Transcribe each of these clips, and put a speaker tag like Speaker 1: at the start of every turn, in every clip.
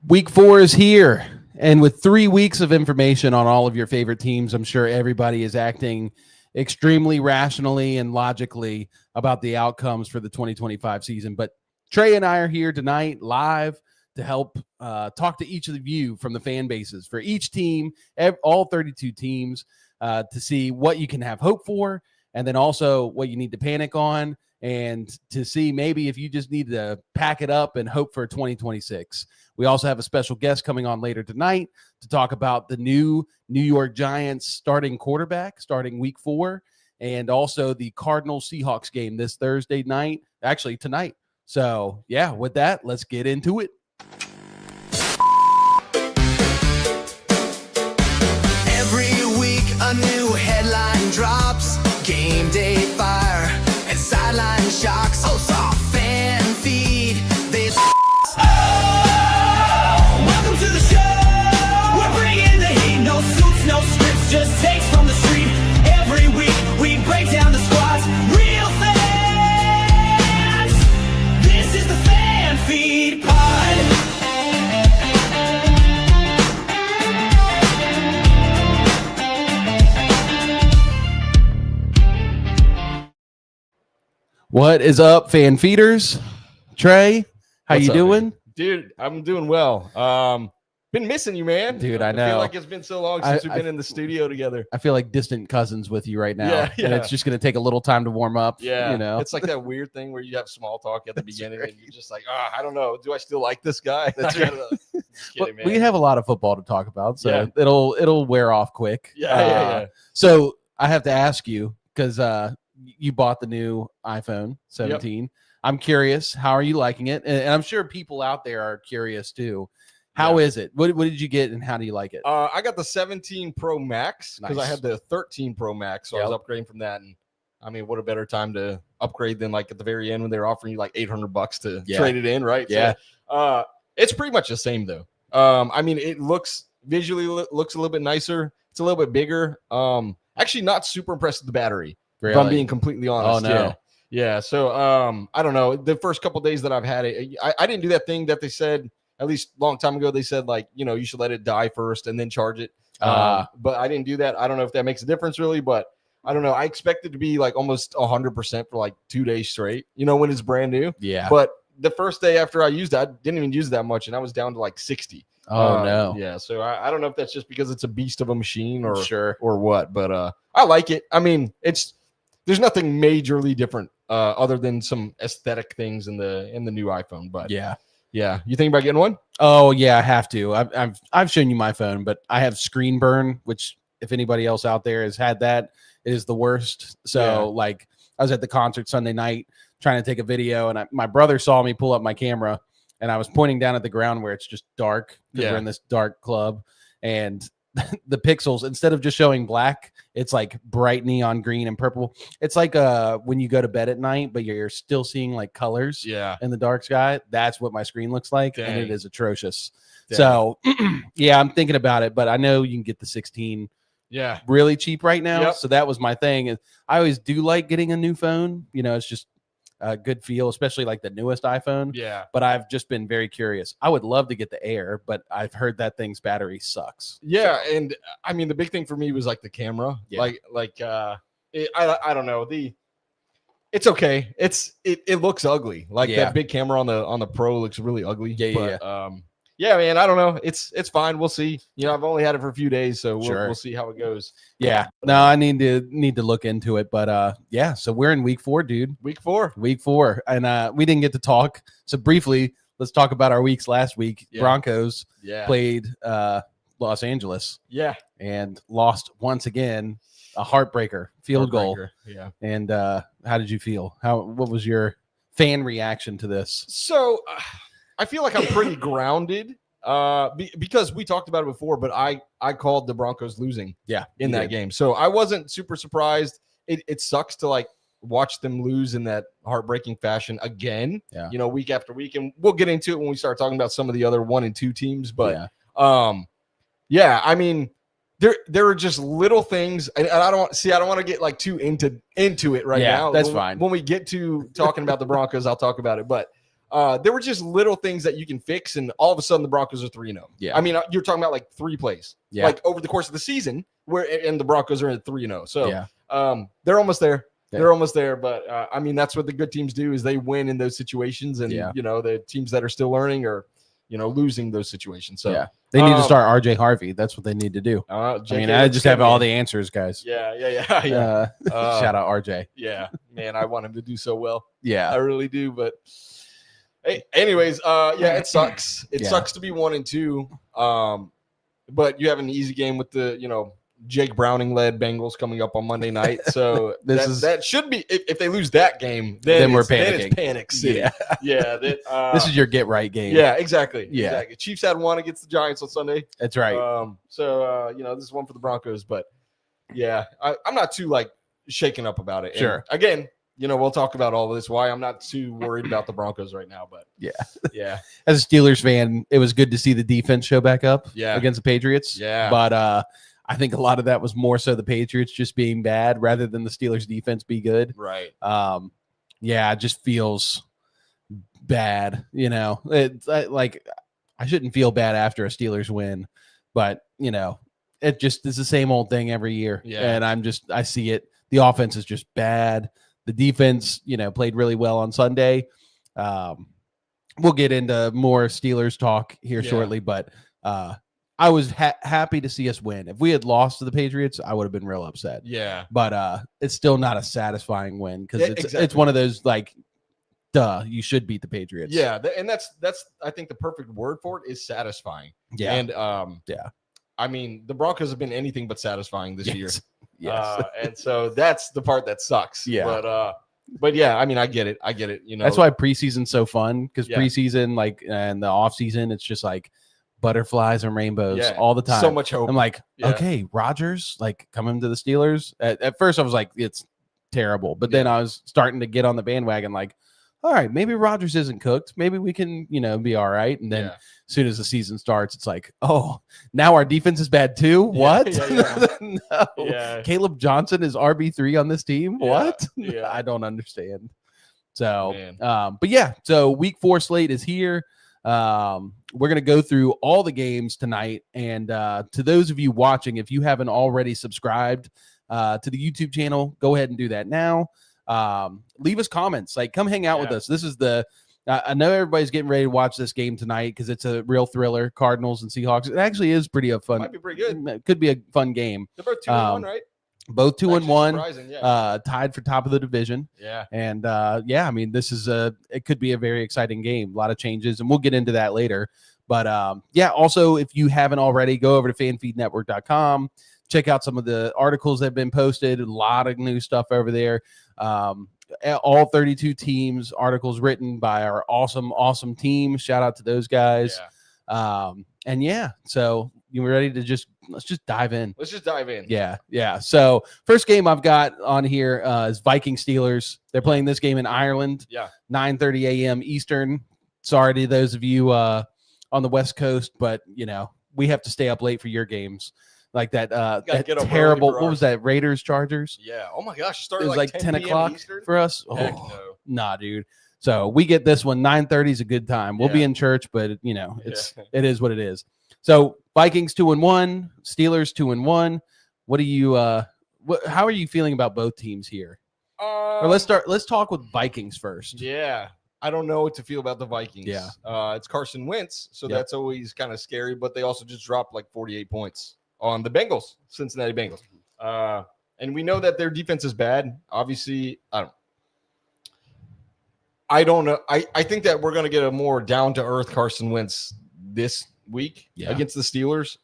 Speaker 1: Week 4 is here, and with 3 weeks of information on all of your favorite teams, I'm sure everybody is acting extremely rationally and logically about the outcomes for the 2025 season. But Trey and I are here tonight live to help talk to each of you from the fan bases for each team, all 32 teams, to see what you can have hope for, and then also what you need to panic on, and to see maybe if you just need to pack it up and hope for 2026. We also have a special guest coming on later tonight to talk about the new New York Giants starting quarterback starting week 4, and also the Cardinals Seahawks game this Thursday night, actually tonight. So yeah, with that, let's get into it.
Speaker 2: Every week a new headline drops, game day fire and sideline shocks. Oh, soft fan feed this. Welcome to the show. We're bringing the heat. No suits, no scripts, just takes from the street. Every week we break down the squads. Real fans. This is the Fan Feed Pod.
Speaker 1: What is up, fan feeders? Trey, how
Speaker 3: What's
Speaker 1: you
Speaker 3: up,
Speaker 1: doing?
Speaker 3: man? Dude, I'm doing well. Been missing you, man.
Speaker 1: Dude, I
Speaker 3: I
Speaker 1: know.
Speaker 3: feel like it's been so long since we've been in the studio together.
Speaker 1: I feel like distant cousins with you right now.
Speaker 3: Yeah,
Speaker 1: And
Speaker 3: yeah.
Speaker 1: it's just going to take a little time to warm up.
Speaker 3: Yeah,
Speaker 1: You know,
Speaker 3: it's like that weird thing where you have small talk at the beginning
Speaker 1: right.
Speaker 3: and you're just like, I don't know. Do I still like this guy?
Speaker 1: That's
Speaker 3: I
Speaker 1: right.
Speaker 3: don't know. Just
Speaker 1: But
Speaker 3: kidding, man.
Speaker 1: we have a lot of football to talk about, so
Speaker 3: Yeah.
Speaker 1: it'll wear off quick.
Speaker 3: Yeah.
Speaker 1: So I have to ask you, because you bought the new iPhone 17. I'm curious, how are you liking it? And I'm sure people out there are curious too. How is it? What did you get, and how do you like it?
Speaker 3: I got the 17 Pro Max because I
Speaker 1: Nice.
Speaker 3: had the 13 Pro Max, so I was upgrading from that. And I mean, what a better time to upgrade than like at the very end when they were offering you like $800 to trade it in, right?
Speaker 1: Yeah.
Speaker 3: So, it's pretty much the same though. I mean, it looks visually looks a little bit nicer. It's a little bit bigger. Actually, not super impressed with the battery.
Speaker 1: Really?
Speaker 3: If I'm being completely honest.
Speaker 1: Oh, no.
Speaker 3: Yeah. So I don't know. The first couple days that I've had it, I didn't do that thing that they said. At least a long time ago, they said, like, you know, you should let it die first and then charge it. But I didn't do that. I don't know if that makes a difference really, but I don't know. I expect it to be like almost 100% for like 2 days straight, you know, when it's brand new.
Speaker 1: Yeah.
Speaker 3: But the first day after I used it, I didn't even use it that much, and I was down to like 60.
Speaker 1: Oh, no.
Speaker 3: Yeah. So I don't know if that's just because it's a beast of a machine or
Speaker 1: Sure.
Speaker 3: or what, but I like it. I mean, there's nothing majorly different other than some aesthetic things in the new iPhone. But
Speaker 1: Yeah.
Speaker 3: yeah. You think about getting one?
Speaker 1: Oh yeah, I have to. I've shown you my phone, but I have screen burn, which if anybody else out there has had that, it is the worst. So like, I was at the concert Sunday night trying to take a video, and my brother saw me pull up my camera, and I was pointing down at the ground where it's just dark because we're in this dark club, and the pixels, instead of just showing black, it's like bright neon green and purple. It's like when you go to bed at night, but you're still seeing like colors in the dark sky. That's what my screen looks like. And it is atrocious.
Speaker 3: Dang.
Speaker 1: So yeah, I'm thinking about it, but I know you can get the 16 really cheap right now.
Speaker 3: Yep.
Speaker 1: So that was my thing. And I always do like getting a new phone. You know, it's just a good feel, especially like the newest iPhone.
Speaker 3: Yeah.
Speaker 1: But I've just been very curious. I would love to get the Air, but I've heard that thing's battery sucks.
Speaker 3: Yeah. And I mean, the big thing for me was like the camera.
Speaker 1: Yeah.
Speaker 3: I don't know. It's okay. It looks ugly. Like that big camera on the Pro looks really ugly. Yeah, man. I don't know. It's fine. We'll see. You know, I've only had it for a few days, so we'll see how it goes.
Speaker 1: Yeah. No, I need to look into it. But yeah, so we're in week 4, dude.
Speaker 3: Week 4.
Speaker 1: And we didn't get to talk. So briefly, let's talk about our weeks last week.
Speaker 3: Yeah.
Speaker 1: Broncos
Speaker 3: Yeah.
Speaker 1: played Los Angeles.
Speaker 3: Yeah.
Speaker 1: And lost once again. A heartbreaker, field goal.
Speaker 3: Yeah.
Speaker 1: And how did you feel? What was your fan reaction to this?
Speaker 3: So I feel like I'm pretty grounded because we talked about it before, but I called the Broncos losing in that game. So I wasn't super surprised. It sucks to like watch them lose in that heartbreaking fashion again, you know, week after week. And we'll get into it when we start talking about some of the other 1 and 2 teams. But I mean, there are just little things, and I don't want to get like too into it right now.
Speaker 1: That's fine.
Speaker 3: When we get to talking about the Broncos, I'll talk about it. But there were just little things that you can fix, and all of a sudden the Broncos are 3-0.
Speaker 1: Yeah.
Speaker 3: I mean, you're talking about like 3 plays, like over the course of the season, and the Broncos are at 3-0. So they're almost there. Yeah. They're almost there, but I mean, that's what the good teams do is they win in those situations, and the teams that are still learning are losing those situations. So
Speaker 1: they need to start RJ Harvey. That's what they need to do. I just have all the answers, guys.
Speaker 3: Yeah.
Speaker 1: Shout out RJ.
Speaker 3: Yeah, man, I want him to do so well.
Speaker 1: Yeah,
Speaker 3: I really do. But hey, anyways, it sucks. It sucks to be 1-2. But you have an easy game with the Jake Browning led Bengals coming up on Monday night. So that should be if they lose that game, then we're panicking. Then it's panic city. Yeah.
Speaker 1: This is your get right game.
Speaker 3: Yeah, exactly.
Speaker 1: Yeah.
Speaker 3: Exactly. Chiefs had one against the Giants on Sunday.
Speaker 1: That's right.
Speaker 3: This is one for the Broncos, but I'm not too shaken up about it.
Speaker 1: Sure.
Speaker 3: And again, we'll talk about all of this. Why I'm not too worried about the Broncos right now, but yeah.
Speaker 1: As a Steelers fan, it was good to see the defense show back up. Against the Patriots.
Speaker 3: Yeah.
Speaker 1: But I think a lot of that was more so the Patriots just being bad rather than the Steelers defense be good.
Speaker 3: Right.
Speaker 1: It just feels bad. It's like I shouldn't feel bad after a Steelers win, but it just is the same old thing every year.
Speaker 3: Yeah.
Speaker 1: And I see it. The offense is just bad. The defense, played really well on Sunday. We'll get into more Steelers talk here shortly, but I was happy to see us win. If we had lost to the Patriots, I would have been real upset.
Speaker 3: Yeah.
Speaker 1: But it's still not a satisfying win because it's one of those you should beat the Patriots.
Speaker 3: Yeah, and that's I think the perfect word for it is satisfying.
Speaker 1: Yeah.
Speaker 3: And I mean, the Broncos have been anything but satisfying this year.
Speaker 1: Yes.
Speaker 3: And so that's the part that sucks.
Speaker 1: Yeah.
Speaker 3: But yeah, I mean, I get it.
Speaker 1: That's why preseason's so fun because preseason, and the off season, it's just like butterflies and rainbows all the time.
Speaker 3: So much hope.
Speaker 1: I'm like, okay, Rodgers, coming to the Steelers. At first, I was like, it's terrible, but then I was starting to get on the bandwagon. Like, all right, maybe Rodgers isn't cooked. Maybe we can, be all right. And then as soon as the season starts, it's like, oh, now our defense is bad too. What? No.
Speaker 3: Yeah.
Speaker 1: Caleb Johnson is RB3 on this team.
Speaker 3: Yeah.
Speaker 1: What?
Speaker 3: Yeah.
Speaker 1: I don't understand. So, so week 4 slate is here. We're going to go through all the games tonight. And to those of you watching, if you haven't already subscribed to the YouTube channel, go ahead and do that now. Leave us comments, come hang out with us. This is I know everybody's getting ready to watch this game tonight because it's a real thriller. Cardinals and Seahawks. It actually is pretty fun.
Speaker 3: Might be pretty good.
Speaker 1: It could be a fun game.
Speaker 3: They're both 2-1, right?
Speaker 1: Both 2-1, tied for top of the division.
Speaker 3: Yeah.
Speaker 1: And I mean, this is it could be a very exciting game. A lot of changes, and we'll get into that later. But also, if you haven't already, go over to fanfeednetwork.com. Check out some of the articles that have been posted. A lot of new stuff over there. All 32 teams, articles written by our awesome team. Shout out to those guys. So you ready to let's just dive in.
Speaker 3: Let's just dive in.
Speaker 1: Yeah. So first game I've got on here is Vikings Steelers. They're playing this game in Ireland. 9:30 a.m. Eastern. Sorry to those of you on the West Coast, but we have to stay up late for your games. Like that terrible, what was that, Raiders Chargers?
Speaker 3: Yeah. Oh my gosh.
Speaker 1: It was like 10 o'clock
Speaker 3: Eastern?
Speaker 1: for us.
Speaker 3: Heck no.
Speaker 1: Nah, dude. So we get this one. 9:30 is a good time. We'll be in church, but it is what it is. So Vikings 2-1, Steelers 2-1. What do you how are you feeling about both teams here? Or let's talk with Vikings first.
Speaker 3: Yeah. I don't know what to feel about the Vikings.
Speaker 1: Yeah.
Speaker 3: It's Carson Wentz, so that's always kind of scary, but they also just dropped 48 points on the Bengals, Cincinnati Bengals. And we know that their defense is bad. Obviously, I don't know. I think that we're going to get a more down-to-earth Carson Wentz this week against the Steelers.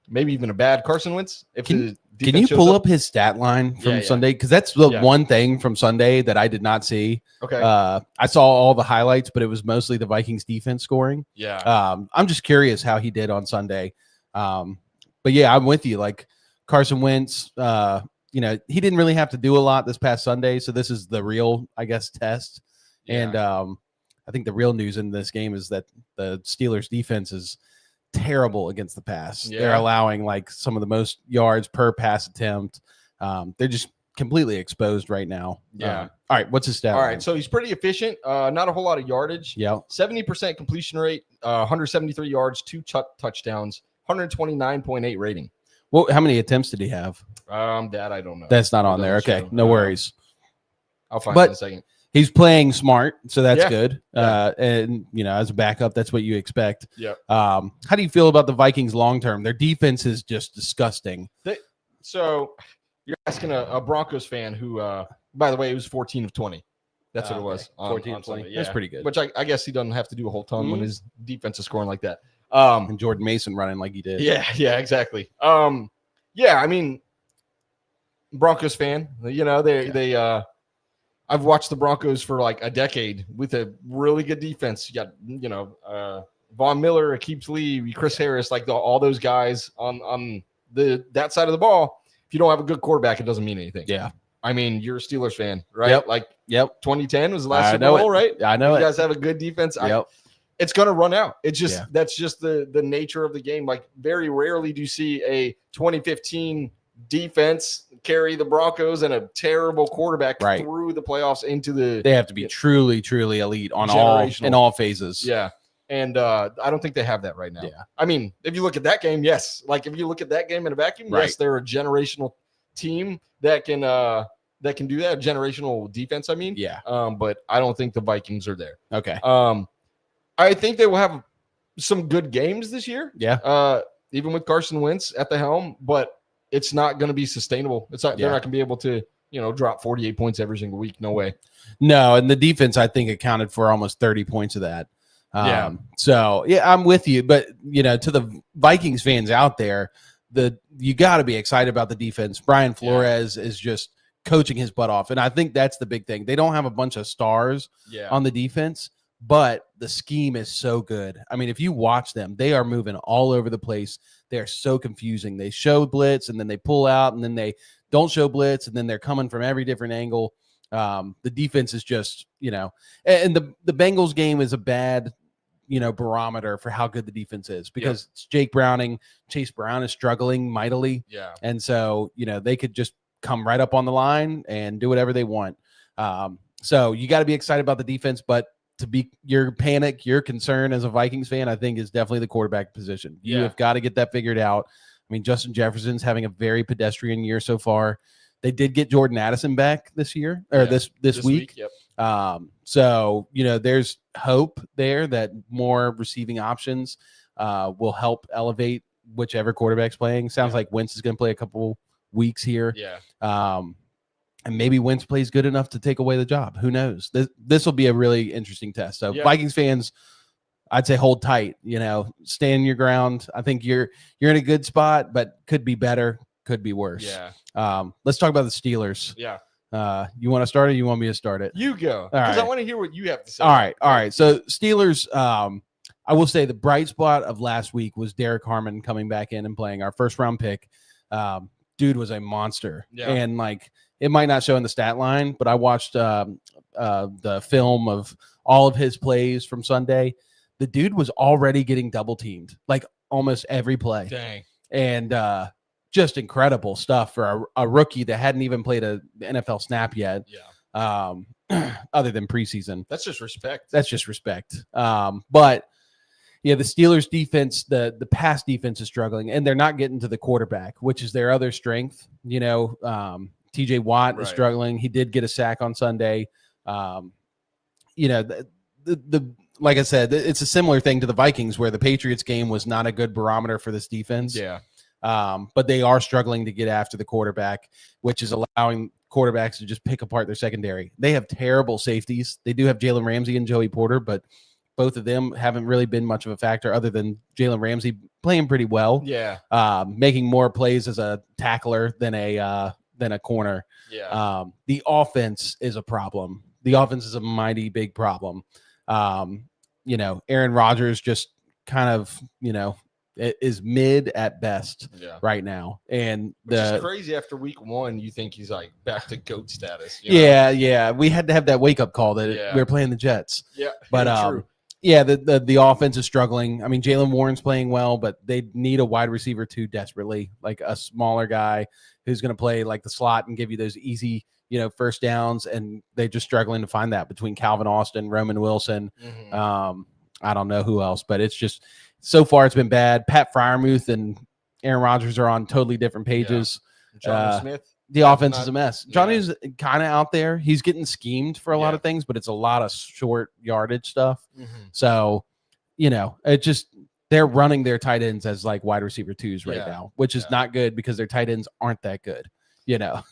Speaker 3: Maybe even a bad Carson Wentz. Can
Speaker 1: you pull up his stat line from Sunday? Because that's the one thing from Sunday that I did not see.
Speaker 3: Okay.
Speaker 1: I saw all the highlights, but it was mostly the Vikings defense scoring.
Speaker 3: Yeah.
Speaker 1: I'm just curious how he did on Sunday. But yeah, I'm with you. Carson Wentz, he didn't really have to do a lot this past Sunday. So this is the real, I guess, test. Yeah. And I think the real news in this game is that the Steelers defense is terrible against the pass. Yeah. They're allowing some of the most yards per pass attempt. They're just completely exposed right now.
Speaker 3: Yeah.
Speaker 1: All right. What's his stat?
Speaker 3: All right. So he's pretty efficient. Not a whole lot of yardage.
Speaker 1: Yeah.
Speaker 3: 70% completion rate, 173 yards, 2 touchdowns, 129.8 rating.
Speaker 1: Well, how many attempts did he have?
Speaker 3: That I don't know.
Speaker 1: That's not on there. Okay. No worries.
Speaker 3: I'll find it in a second.
Speaker 1: He's playing smart, so that's good.
Speaker 3: Yeah.
Speaker 1: And as a backup, that's what you expect.
Speaker 3: Yeah.
Speaker 1: How do you feel about the Vikings long term? Their defense is just disgusting.
Speaker 3: So you're asking a Broncos fan who, by the way, it was 14 of 20. That's what it was.
Speaker 1: 14 of 20.
Speaker 3: Yeah.
Speaker 1: That's pretty good.
Speaker 3: Which I guess he doesn't have to do a whole ton when his defense is scoring like that.
Speaker 1: And Jordan Mason running like he did.
Speaker 3: Yeah, exactly. Yeah, I mean, Broncos fan. I've watched the Broncos for like a decade with a really good defense. You got, Von Miller, Akeem Lee, Chris Harris, like all those guys on that side of the ball. If you don't have a good quarterback, it doesn't mean anything.
Speaker 1: Yeah.
Speaker 3: I mean, you're a Steelers fan, right?
Speaker 1: Yep.
Speaker 3: Like,
Speaker 1: Yep.
Speaker 3: 2010 was the last Super Bowl, right?
Speaker 1: I know
Speaker 3: you guys have a good defense.
Speaker 1: Yep.
Speaker 3: It's going to run out. It's just that's just the nature of the game. Like, very rarely do you see a 2015 defense carry the Broncos and a terrible quarterback through the playoffs into the.
Speaker 1: They have to be truly, truly elite on all phases.
Speaker 3: Yeah. And I don't think they have that right now.
Speaker 1: Yeah.
Speaker 3: I mean, if you look at that game, yes. Like, if you look at that game in a vacuum, yes, they're a generational team that can do that. Generational defense, I mean.
Speaker 1: Yeah.
Speaker 3: But I don't think the Vikings are there.
Speaker 1: Okay.
Speaker 3: I think they will have some good games this year.
Speaker 1: Yeah.
Speaker 3: Even with Carson Wentz at the helm, but it's not going to be sustainable. It's not, they're not going to be able to, drop 48 points every single week. No way. No,
Speaker 1: and the defense, I think, accounted for almost 30 points of that. So I'm with you, but to the Vikings fans out there, you got to be excited about the defense. Brian Flores is just coaching his butt off, and I think that's the big thing. They don't have a bunch of stars on the defense, but the scheme is so good. I mean, if you watch them, they are moving all over the place. They're so confusing. They show blitz, and then they pull out, and then they don't show blitz, and then they're coming from every different angle. The defense is just, and the Bengals game is a bad barometer for how good the defense is because it's Jake Browning. Chase Brown is struggling mightily. Yeah. And so, they could just come right up on the line and do whatever they want. So you got to be excited about the defense, but to be your concern as a Vikings fan, I think is definitely the quarterback position. You have got to get that figured out. I mean, Justin Jefferson's having a very pedestrian year so far. They did get Jordan Addison back this year or this week. Yep. So, there's hope there that more receiving options will help elevate whichever quarterback's playing. Sounds like Wentz is going to play a couple weeks here. Yeah. And maybe Wentz plays good enough to take away the job. Who knows? This will be a really interesting test. So Vikings fans, I'd say hold tight, stand your ground. I think you're in a good spot, but could be better, could be worse. Yeah. Let's talk about the Steelers. Yeah. You want to start it? Or you want me to start it?
Speaker 3: You go. Because I want to hear what you have to say.
Speaker 1: All right. So Steelers, I will say the bright spot of last week was Derek Harmon coming back in and playing our first round pick. Dude was a monster. Yeah. And it might not show in the stat line, but I watched the film of all of his plays from Sunday. The dude was already getting double teamed, almost every play.
Speaker 3: Dang.
Speaker 1: And just incredible stuff for a rookie that hadn't even played a NFL snap yet. Yeah. Other than preseason.
Speaker 3: That's just respect.
Speaker 1: But the Steelers defense, the pass defense is struggling, and they're not getting to the quarterback, which is their other strength. TJ Watt is struggling. He did get a sack on Sunday. Like I said, it's a similar thing to the Vikings where the Patriots game was not a good barometer for this defense.
Speaker 3: Yeah.
Speaker 1: But they are struggling to get after the quarterback, which is allowing quarterbacks to just pick apart their secondary. They have terrible safeties. They do have Jalen Ramsey and Joey Porter, but both of them haven't really been much of a factor other than Jalen Ramsey playing pretty well.
Speaker 3: Yeah.
Speaker 1: Making more plays as a tackler than a corner.
Speaker 3: Yeah.
Speaker 1: The offense is a problem. The offense is a mighty big problem. Aaron Rodgers just kind of, is mid at best right now. And
Speaker 3: which is crazy after week 1, you think he's back to GOAT status.
Speaker 1: Yeah. We had to have that wake up call that we were playing the Jets.
Speaker 3: Yeah.
Speaker 1: But,
Speaker 3: true.
Speaker 1: Yeah, the offense is struggling. I mean, Jalen Warren's playing well, but they need a wide receiver too desperately, like a smaller guy who's going to play like the slot and give you those easy, first downs. And they're just struggling to find that between Calvin Austin, Roman Wilson. I don't know who else, but it's just so far it's been bad. Pat Freiermuth and Aaron Rodgers are on totally different pages.
Speaker 3: John Smith.
Speaker 1: The offense is a mess. Johnny's kind of out there. He's getting schemed for a lot of things, but it's a lot of short yardage stuff. So, it just they're running their tight ends as like wide receiver twos right now, which is not good because their tight ends aren't that good.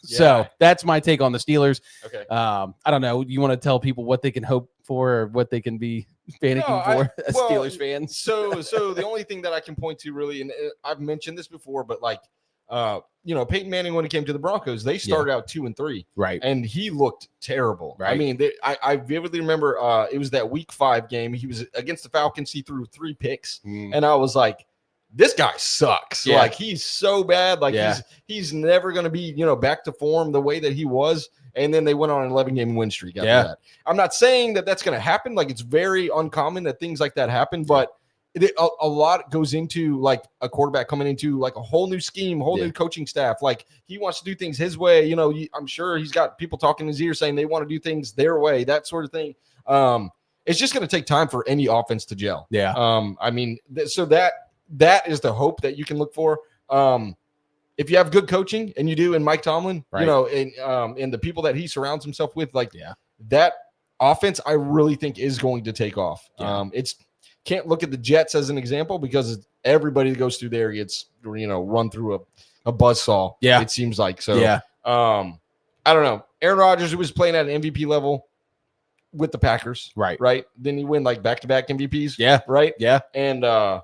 Speaker 1: So that's my take on the Steelers.
Speaker 3: Okay.
Speaker 1: I don't know. You want to tell people what they can hope for or what they can be panicking for as Steelers fans?
Speaker 3: So the only thing that I can point to really, and I've mentioned this before, but like, Peyton Manning, when he came to the Broncos, they started out 2-3,
Speaker 1: right?
Speaker 3: And he looked terrible.
Speaker 1: Right.
Speaker 3: I mean, I vividly remember it was that Week 5 game. He was against the Falcons. He threw 3 picks, and I was like, this guy sucks.
Speaker 1: Yeah.
Speaker 3: Like he's so bad. Like he's never going to be, back to form the way that he was. And then they went on an 11-game win streak after that. I'm not saying that that's going to happen. Like it's very uncommon that things like that happen, but a lot goes into like a quarterback coming into like a whole new scheme, whole new coaching staff. Like he wants to do things his way. I'm sure he's got people talking in his ear saying they want to do things their way, that sort of thing. It's just going to take time for any offense to gel.
Speaker 1: Yeah.
Speaker 3: I mean, so that is the hope that you can look for. If you have good coaching, and you do, and Mike Tomlin,
Speaker 1: right.
Speaker 3: And the people that he surrounds himself with, like that offense, I really think is going to take off.
Speaker 1: Yeah.
Speaker 3: Can't look at the Jets as an example because everybody that goes through there gets, run through a buzzsaw.
Speaker 1: Yeah.
Speaker 3: It seems like. So,
Speaker 1: yeah.
Speaker 3: I don't know. Aaron Rodgers, who was playing at an MVP level with the Packers.
Speaker 1: Right.
Speaker 3: Then he win like back-to-back MVPs.
Speaker 1: Yeah.
Speaker 3: Right.
Speaker 1: Yeah.
Speaker 3: And, I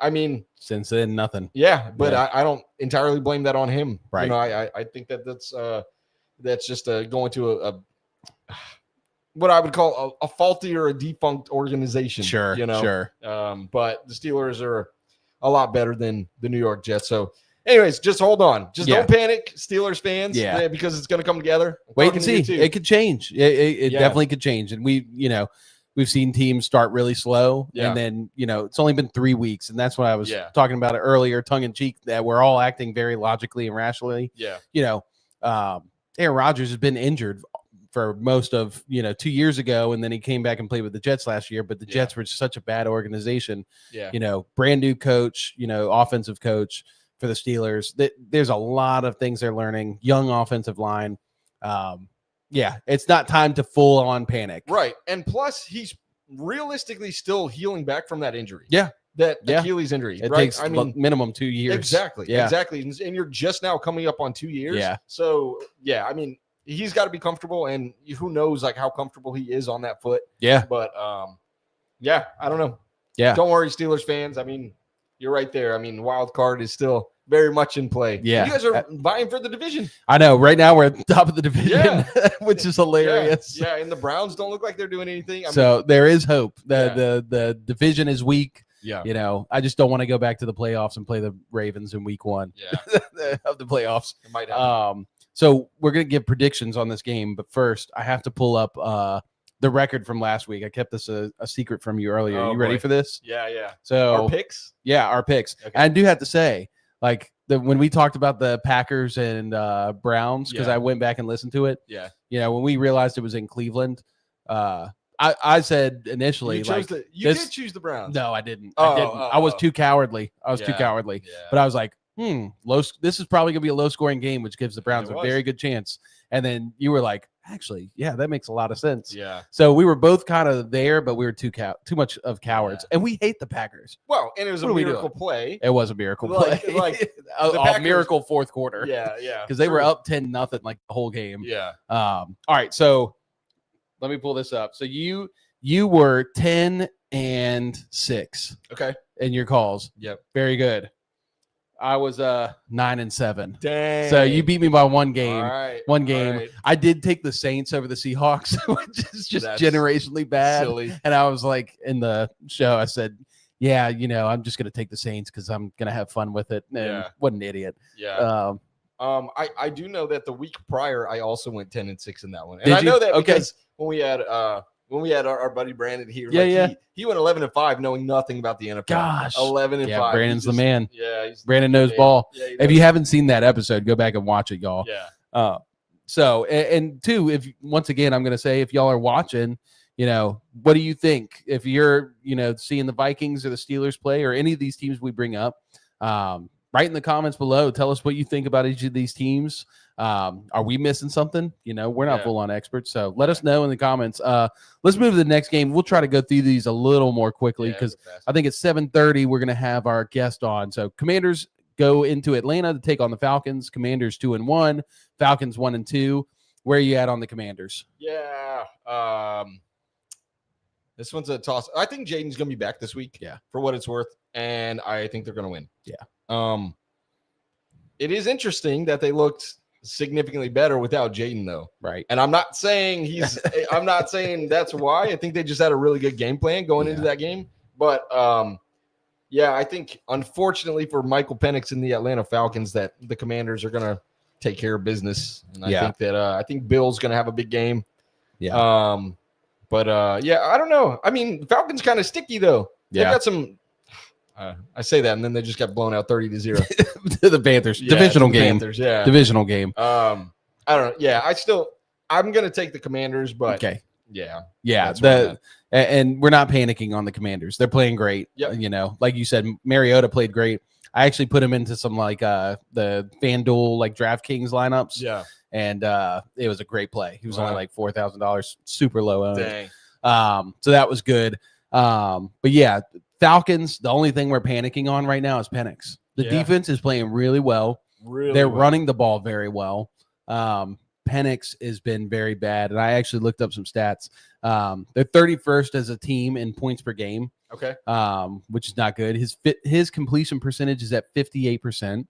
Speaker 3: mean,
Speaker 1: since then, nothing.
Speaker 3: Yeah. But I don't entirely blame that on him.
Speaker 1: Right.
Speaker 3: I think that's just going to a what I would call a faulty or a defunct organization.
Speaker 1: Sure. Sure.
Speaker 3: But the Steelers are a lot better than the New York Jets. So anyways, just hold on. Just don't panic, Steelers fans, because it's going to come together.
Speaker 1: Wait and see. It could change. It definitely could change. And we've seen teams start really slow and then, it's only been 3 weeks. And that's what I was talking about earlier, tongue in cheek, that we're all acting very logically and rationally.
Speaker 3: Yeah.
Speaker 1: Aaron Rodgers has been injured for most of 2 years ago, and then he came back and played with the Jets last year. But the Jets were such a bad organization. Yeah. Brand new coach, offensive coach for the Steelers. There's a lot of things they're learning. Young offensive line. It's not time to full on panic.
Speaker 3: Right, and plus he's realistically still healing back from that injury.
Speaker 1: Yeah.
Speaker 3: That Achilles injury.
Speaker 1: It takes minimum 2 years.
Speaker 3: Exactly.
Speaker 1: Yeah.
Speaker 3: Exactly. And you're just now coming up on 2 years.
Speaker 1: Yeah.
Speaker 3: So I mean, he's got to be comfortable, and who knows like how comfortable he is on that foot.
Speaker 1: Yeah.
Speaker 3: But I don't know.
Speaker 1: Yeah.
Speaker 3: Don't worry, Steelers fans. I mean, you're right there. I mean, wild card is still very much in play.
Speaker 1: Yeah.
Speaker 3: You guys are vying for the division.
Speaker 1: I know. Right now we're at the top of the division, which is hilarious.
Speaker 3: Yeah. And the Browns don't look like they're doing anything.
Speaker 1: So there is hope. The division is weak.
Speaker 3: Yeah.
Speaker 1: I just don't want to go back to the playoffs and play the Ravens in week 1 of the playoffs.
Speaker 3: It might happen.
Speaker 1: So we're going to give predictions on this game. But first, I have to pull up the record from last week. I kept this a secret from you earlier. You ready for this?
Speaker 3: Yeah.
Speaker 1: So
Speaker 3: our picks?
Speaker 1: Yeah, our picks. Okay. I do have to say, like, when we talked about the Packers and Browns, because I went back and listened to it.
Speaker 3: Yeah.
Speaker 1: When we realized it was in Cleveland, I said initially,
Speaker 3: you did choose the Browns.
Speaker 1: No, I didn't. I was too cowardly. Too cowardly. Yeah. But I was like, this is probably gonna be a low scoring game, which gives the Browns a very good chance. And then you were like, actually, that makes a lot of sense.
Speaker 3: Yeah.
Speaker 1: So we were both kind of there, but we were too much of cowards, and we hate the Packers.
Speaker 3: Well, and it was a miracle play.
Speaker 1: It was a miracle play, like a miracle fourth quarter.
Speaker 3: Yeah,
Speaker 1: because they were up 10-0 like the whole game.
Speaker 3: Yeah.
Speaker 1: All right, so let me pull this up. So you were 10-6.
Speaker 3: Okay.
Speaker 1: In your calls.
Speaker 3: Yep.
Speaker 1: Very good. I was 9-7.
Speaker 3: Dang.
Speaker 1: So you beat me by one game.
Speaker 3: All right.
Speaker 1: One game.
Speaker 3: All right.
Speaker 1: I did take the Saints over the Seahawks, which is just generationally bad.
Speaker 3: Silly.
Speaker 1: And I was like, in the show, I said, I'm just gonna take the Saints because I'm gonna have fun with it. And what an idiot.
Speaker 3: Yeah. I do know that the week prior I also went 10-6 in that one. And I know that because when when we had our buddy Brandon here.
Speaker 1: Yeah,
Speaker 3: He went 11-5, knowing nothing about the NFL.
Speaker 1: Gosh,
Speaker 3: 11-5.
Speaker 1: Yeah, Brandon's the man.
Speaker 3: Yeah,
Speaker 1: Brandon knows ball.
Speaker 3: Yeah,
Speaker 1: if you haven't seen that episode, go back and watch it, y'all.
Speaker 3: Yeah.
Speaker 1: So and two, if once again, I'm going to say, if y'all are watching, what do you think? If you're, seeing the Vikings or the Steelers play or any of these teams we bring up, write in the comments below. Tell us what you think about each of these teams. Are we missing something? We're not full on experts, so let us know in the comments. Let's move to the next game. We'll try to go through these a little more quickly because I think at 7:30 we're going to have our guest on. So Commanders go into Atlanta to take on the Falcons. Commanders 2-1, Falcons 1-2. Where are you at on the Commanders?
Speaker 3: Yeah. This one's a toss. I think Jaden's going to be back this week.
Speaker 1: Yeah.
Speaker 3: For what it's worth. And I think they're going to win.
Speaker 1: Yeah.
Speaker 3: It is interesting that they looked significantly better without Jaden, though.
Speaker 1: Right.
Speaker 3: And I'm not saying I'm not saying that's why. I think they just had a really good game plan going into that game. But I think unfortunately for Michael Penix and the Atlanta Falcons that the Commanders are gonna take care of business. And I think that I think Bill's gonna have a big game.
Speaker 1: Yeah.
Speaker 3: I don't know. I mean, the Falcons kind of sticky though. They've got some I say that, and then they just got blown out 30-0
Speaker 1: to the Panthers. Divisional game.
Speaker 3: Panthers, yeah.
Speaker 1: Divisional game.
Speaker 3: I don't know. Yeah, I'm gonna take the Commanders, but
Speaker 1: okay.
Speaker 3: Yeah.
Speaker 1: And we're not panicking on the Commanders. They're playing great.
Speaker 3: Yep.
Speaker 1: Like you said, Mariota played great. I actually put him into some the FanDuel DraftKings lineups.
Speaker 3: Yeah.
Speaker 1: And it was a great play. He was only like $4,000, super low owned.
Speaker 3: Dang.
Speaker 1: So that was good. But yeah, Falcons, the only thing we're panicking on right now is Penix. The defense is playing really well. They're running the ball very well. Penix has been very bad. And I actually looked up some stats. They're 31st as a team in points per game.
Speaker 3: Okay.
Speaker 1: Which is not good. His completion percentage is at 58%.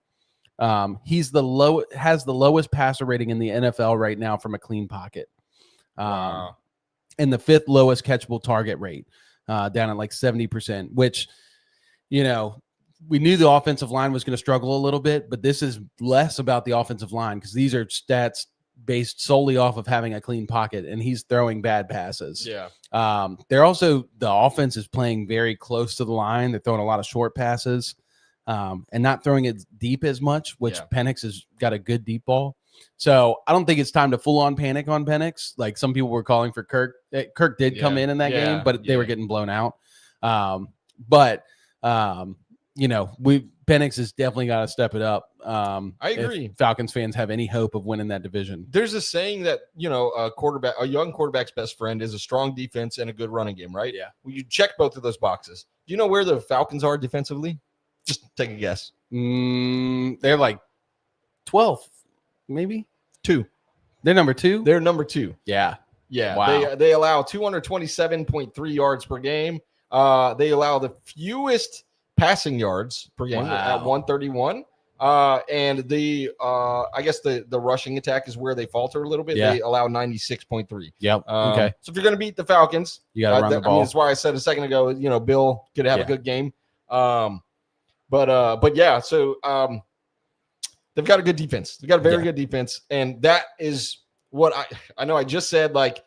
Speaker 1: He's has the lowest passer rating in the NFL right now from a clean pocket.
Speaker 3: Wow.
Speaker 1: And the 5th lowest catchable target rate, down at like 70%, which, we knew the offensive line was going to struggle a little bit, but this is less about the offensive line because these are stats based solely off of having a clean pocket, and he's throwing bad passes.
Speaker 3: Yeah.
Speaker 1: They're also, the offense is playing very close to the line. They're throwing a lot of short passes, and not throwing it deep as much, which Penix has got a good deep ball. So I don't think it's time to full on panic on Penix. Like some people were calling for Kirk. Kirk did come in that game, but they were getting blown out. Penix has definitely got to step it up.
Speaker 3: I agree.
Speaker 1: If Falcons fans have any hope of winning that division.
Speaker 3: There's a saying that, a young quarterback's best friend is a strong defense and a good running game, right?
Speaker 1: Yeah.
Speaker 3: Well, you check both of those boxes. Do you know where the Falcons are defensively? Just take a guess.
Speaker 1: They're like 12th, maybe
Speaker 3: 2.
Speaker 1: They're number 2.
Speaker 3: They're number 2.
Speaker 1: Yeah.
Speaker 3: Yeah.
Speaker 1: Wow.
Speaker 3: They allow 227.3 yards per game. They allow the fewest passing yards per game at 131. And I guess the rushing attack is where they falter a little bit.
Speaker 1: Yeah.
Speaker 3: They allow 96.3.
Speaker 1: Yep. Okay.
Speaker 3: So if you're going to beat the Falcons,
Speaker 1: you got to run the ball.
Speaker 3: That's why I said a second ago, Bill could have a good game. But yeah, so they've got a good defense. They've got a very good defense. And that is what I know I just said, like,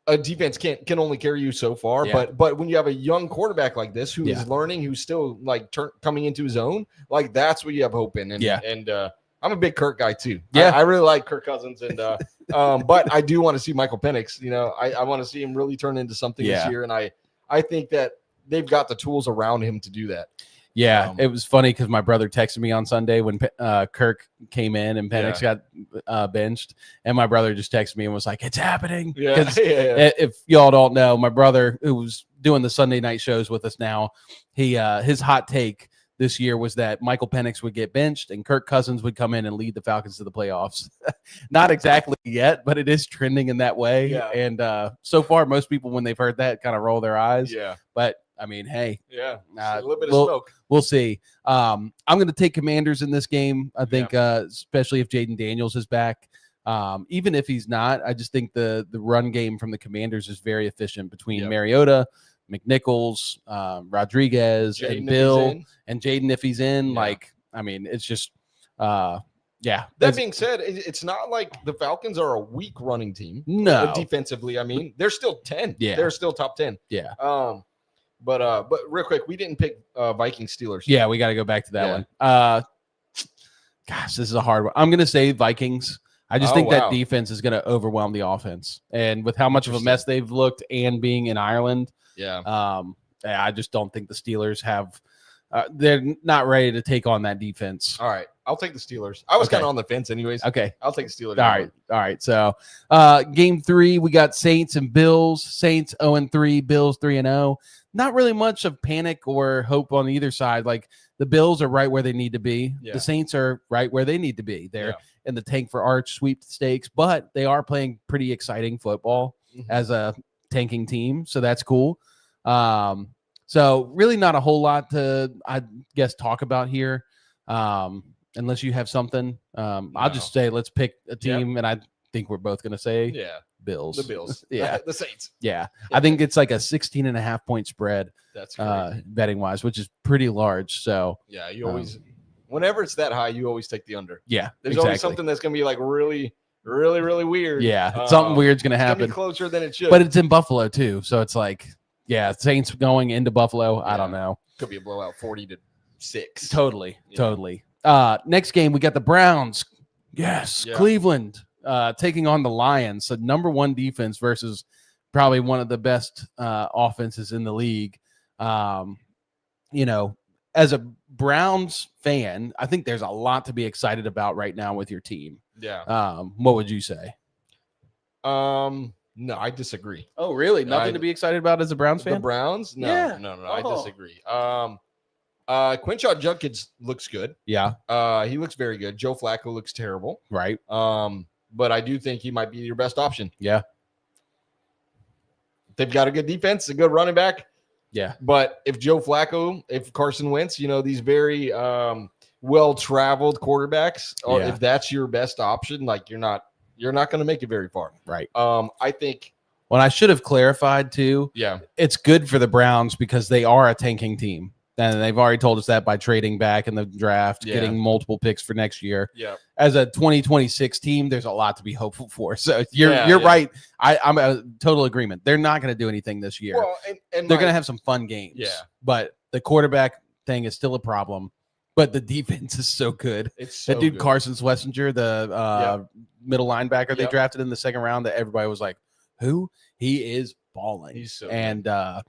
Speaker 3: a defense can only carry you so far, but when you have a young quarterback like this who is learning, who's still like coming into his own, like that's what you have hope in. And I'm a big Kirk guy too.
Speaker 1: Yeah,
Speaker 3: I really like Kirk Cousins, and but I do want to see Michael Penix. I want to see him really turn into something this year, and I think that they've got the tools around him to do that.
Speaker 1: Yeah, it was funny because my brother texted me on Sunday when Kirk came in and Penix got benched, and my brother just texted me and was like, "It's happening."
Speaker 3: Yeah.
Speaker 1: If y'all don't know, my brother, who was doing the Sunday night shows with us now, his hot take this year was that Michael Penix would get benched and Kirk Cousins would come in and lead the Falcons to the playoffs. Not exactly yet, but it is trending in that way.
Speaker 3: Yeah.
Speaker 1: And so far, most people, when they've heard that, kind of roll their eyes.
Speaker 3: Yeah.
Speaker 1: But I mean, hey,
Speaker 3: a little bit of smoke.
Speaker 1: We'll see. I'm going to take Commanders in this game. I think, especially if Jaden Daniels is back. Even if he's not, I just think the run game from the Commanders is very efficient between Mariota, McNichols, Rodriguez,
Speaker 3: Jaden
Speaker 1: and Bill, and Jaden if he's in.
Speaker 3: Yeah.
Speaker 1: Like, I mean, it's just Yeah.
Speaker 3: That being said, it's not like the Falcons are a weak running team.
Speaker 1: No.
Speaker 3: Defensively, I mean, they're still 10.
Speaker 1: Yeah.
Speaker 3: They're still top 10.
Speaker 1: Yeah.
Speaker 3: But real quick, we didn't pick Vikings Steelers.
Speaker 1: Yeah, we got to go back to that one. Gosh, this is a hard one. I'm going to say Vikings. I just think that defense is going to overwhelm the offense. And with how much of a mess they've looked and being in Ireland, I just don't think the Steelers have they're not ready to take on that defense.
Speaker 3: All right. I'll take the Steelers. I was kind of on the fence anyways.
Speaker 1: Okay.
Speaker 3: I'll take the Steelers.
Speaker 1: All right. So game 3, we got Saints and Bills. Saints 0-3, Bills 3-0. Not really much of panic or hope on either side. Like the Bills are right where they need to be.
Speaker 3: Yeah.
Speaker 1: The Saints are right where they need to be. They're in the tank for arch sweepstakes, but they are playing pretty exciting football as a tanking team. So that's cool. So really not a whole lot to, I guess, talk about here. Unless you have something. I'll just say let's pick a team, and I think we're both going to say Bills.
Speaker 3: The Bills.
Speaker 1: Yeah.
Speaker 3: The Saints.
Speaker 1: Yeah. I think it's like a 16.5-point spread.
Speaker 3: That's crazy.
Speaker 1: Betting wise, which is pretty large. So
Speaker 3: yeah, you always whenever it's that high, you always take the under.
Speaker 1: Yeah.
Speaker 3: There's always something that's gonna be like really, really, really weird.
Speaker 1: Yeah. Something weird's gonna happen.
Speaker 3: It's gonna be closer than it should.
Speaker 1: But it's in Buffalo too. So it's like, Saints going into Buffalo. I don't know.
Speaker 3: Could be a blowout 40-6.
Speaker 1: Totally. Next game, we got the Browns. Yes. Cleveland taking on the Lions. So number 1 defense versus probably one of the best offenses in the league. As a Browns fan, I think there's a lot to be excited about right now with your team.
Speaker 3: Yeah.
Speaker 1: What would you say?
Speaker 3: No, I disagree.
Speaker 1: Oh, really? Nothing to be excited about as a Browns fan?
Speaker 3: The Browns? No, no, I disagree. Quinshon Judkins looks good.
Speaker 1: Yeah.
Speaker 3: He looks very good. Joe Flacco looks terrible.
Speaker 1: Right.
Speaker 3: But I do think he might be your best option.
Speaker 1: Yeah.
Speaker 3: They've got a good defense, a good running back.
Speaker 1: Yeah.
Speaker 3: But if if Carson Wentz, these very well-traveled quarterbacks, or if that's your best option, like you're not going to make it very far.
Speaker 1: Right.
Speaker 3: I think.
Speaker 1: Well, I should have clarified too.
Speaker 3: Yeah. It's
Speaker 1: good for the Browns because they are a tanking team. And they've already told us that by trading back in the draft, getting multiple picks for next year.
Speaker 3: Yeah.
Speaker 1: As a 2026 team, there's a lot to be hopeful for. So you're right. I'm a total agreement. They're not going to do anything this year.
Speaker 3: Well, and
Speaker 1: they're going to have some fun games.
Speaker 3: Yeah.
Speaker 1: But the quarterback thing is still a problem. But the defense is so good.
Speaker 3: It's so
Speaker 1: that dude
Speaker 3: good.
Speaker 1: Carson Schlesinger, the middle linebacker they drafted in the second round, that everybody was like, "Who?" He is balling.
Speaker 3: He's so
Speaker 1: and
Speaker 3: good.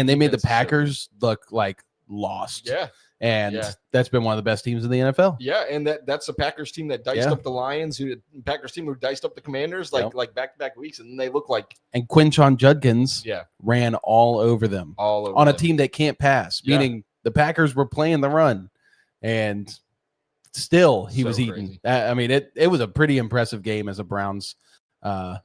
Speaker 1: They made the Packers look like lost.
Speaker 3: Yeah.
Speaker 1: And that's been one of the best teams in the NFL.
Speaker 3: Yeah, and that's the Packers team that diced up the Lions, Packers team who diced up the Commanders like back-to-back weeks, and then they look like.
Speaker 1: And Quinshon Judkins ran all over them.
Speaker 3: All over
Speaker 1: on
Speaker 3: them.
Speaker 1: A team that can't pass, meaning the Packers were playing the run, and still he was eating. I mean, it was a pretty impressive game as a Browns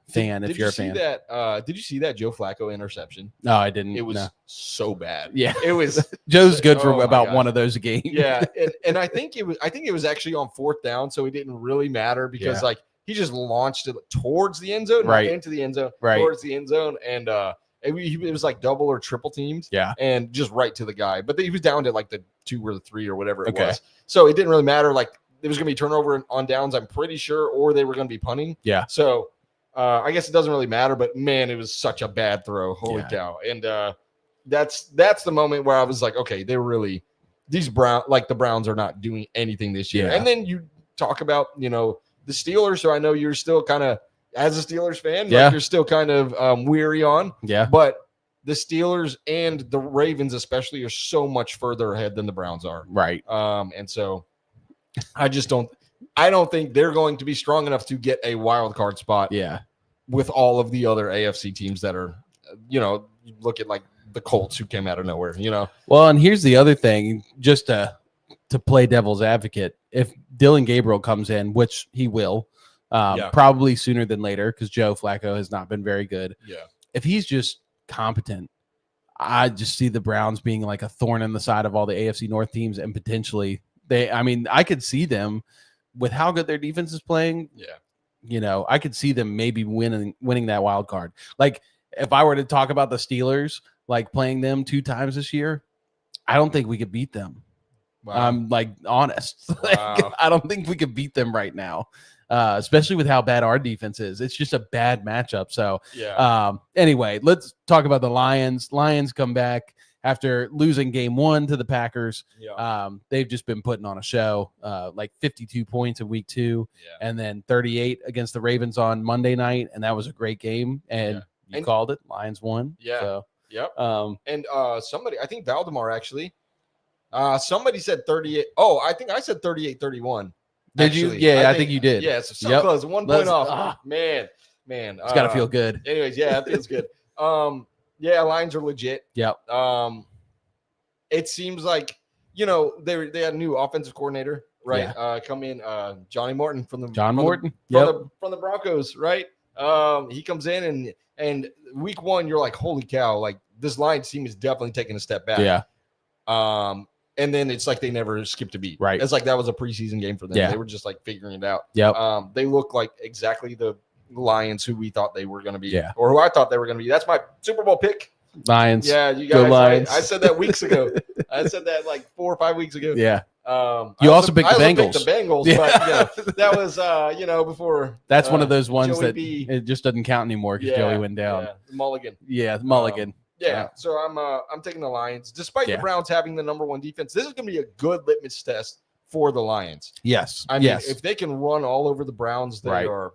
Speaker 1: fan. If you're a fan,
Speaker 3: did you see that Joe Flacco interception?
Speaker 1: No, I didn't.
Speaker 3: It was so bad.
Speaker 1: Yeah,
Speaker 3: it was.
Speaker 1: Joe's good for about one of those games.
Speaker 3: Yeah, and I think it was actually on 4th down, so it didn't really matter because he just launched it towards the end zone,
Speaker 1: right
Speaker 3: into the end zone,
Speaker 1: right
Speaker 3: towards the end zone, and it was like double or triple teamed.
Speaker 1: Yeah,
Speaker 3: and just right to the guy, but he was down to like the 2 or the 3 or whatever it was. So it didn't really matter. Like there was going to be turnover on downs, I'm pretty sure, or they were going to be punting.
Speaker 1: Yeah.
Speaker 3: So. I guess it doesn't really matter, but man, it was such a bad throw. Holy cow. And that's the moment where I was like, okay, the Browns are not doing anything this year.
Speaker 1: Yeah.
Speaker 3: And then you talk about, the Steelers. So I know you're still kind of, as a Steelers fan, like you're still kind of weary on.
Speaker 1: Yeah.
Speaker 3: But the Steelers and the Ravens especially are so much further ahead than the Browns are.
Speaker 1: Right.
Speaker 3: And so I don't think they're going to be strong enough to get a wild card spot.
Speaker 1: Yeah.
Speaker 3: With all of the other AFC teams that are, you look at like the Colts who came out of nowhere,
Speaker 1: Well, and here's the other thing, just to play devil's advocate, if Dylan Gabriel comes in, which he will, probably sooner than later, because Joe Flacco has not been very good.
Speaker 3: Yeah.
Speaker 1: If he's just competent, I just see the Browns being like a thorn in the side of all the AFC North teams, and potentially I could see them with how good their defense is playing.
Speaker 3: Yeah.
Speaker 1: I could see them maybe winning that wild card. Like if I were to talk about the Steelers, like playing them 2 times this year, I don't think we could beat them.
Speaker 3: Wow.
Speaker 1: I'm like honest. Like,
Speaker 3: Wow.
Speaker 1: I don't think we could beat them right now, especially with how bad our defense is. It's just a bad matchup. So
Speaker 3: Yeah.
Speaker 1: Anyway, let's talk about the Lions. Lions come back after losing game 1 to the Packers.
Speaker 3: Yeah.
Speaker 1: They've just been putting on a show, like 52 points in week 2 and then 38 against the Ravens on Monday night. And that was a great game. And you called it. Lions won.
Speaker 3: Yeah.
Speaker 1: So,
Speaker 3: yep. And somebody, I think Baltimore actually, somebody said 38. Oh, I think I said 38-31.
Speaker 1: Did you? Yeah, I think you did.
Speaker 3: Yeah, it's so close. 1 point off. Man.
Speaker 1: It's got to feel good.
Speaker 3: Anyways, yeah, it feels good. Yeah, Lions are legit.
Speaker 1: Yep.
Speaker 3: It seems like, they had a new offensive coordinator, right?
Speaker 1: Yeah.
Speaker 3: Come in, Johnny Morton from the Broncos, right? He comes in and week 1, you're like, holy cow, like this Lions team is definitely taking a step back.
Speaker 1: Yeah.
Speaker 3: And then it's like they never skipped a beat.
Speaker 1: Right.
Speaker 3: It's like that was a preseason game for them.
Speaker 1: Yeah.
Speaker 3: They were just like figuring it out.
Speaker 1: Yep.
Speaker 3: They look like exactly the Lions who we thought they were going to be,
Speaker 1: or
Speaker 3: who I thought they were going to be. That's my Super Bowl pick.
Speaker 1: Lions.
Speaker 3: Yeah, you
Speaker 1: Go
Speaker 3: guys.
Speaker 1: Lions.
Speaker 3: I said that weeks ago. I said that like 4 or 5 weeks ago.
Speaker 1: Yeah.
Speaker 3: You
Speaker 1: also picked the Bengals.
Speaker 3: Picked the Bengals,
Speaker 1: Yeah.
Speaker 3: but that was before.
Speaker 1: That's one of those ones
Speaker 3: Joey
Speaker 1: that
Speaker 3: B.
Speaker 1: it just doesn't count anymore because Joey went down.
Speaker 3: Yeah, Mulligan.
Speaker 1: Yeah, Mulligan.
Speaker 3: So I'm taking the Lions, despite the Browns having the number 1 defense. This is going to be a good litmus test for the Lions.
Speaker 1: Yes.
Speaker 3: I mean, if they can run all over the Browns, they are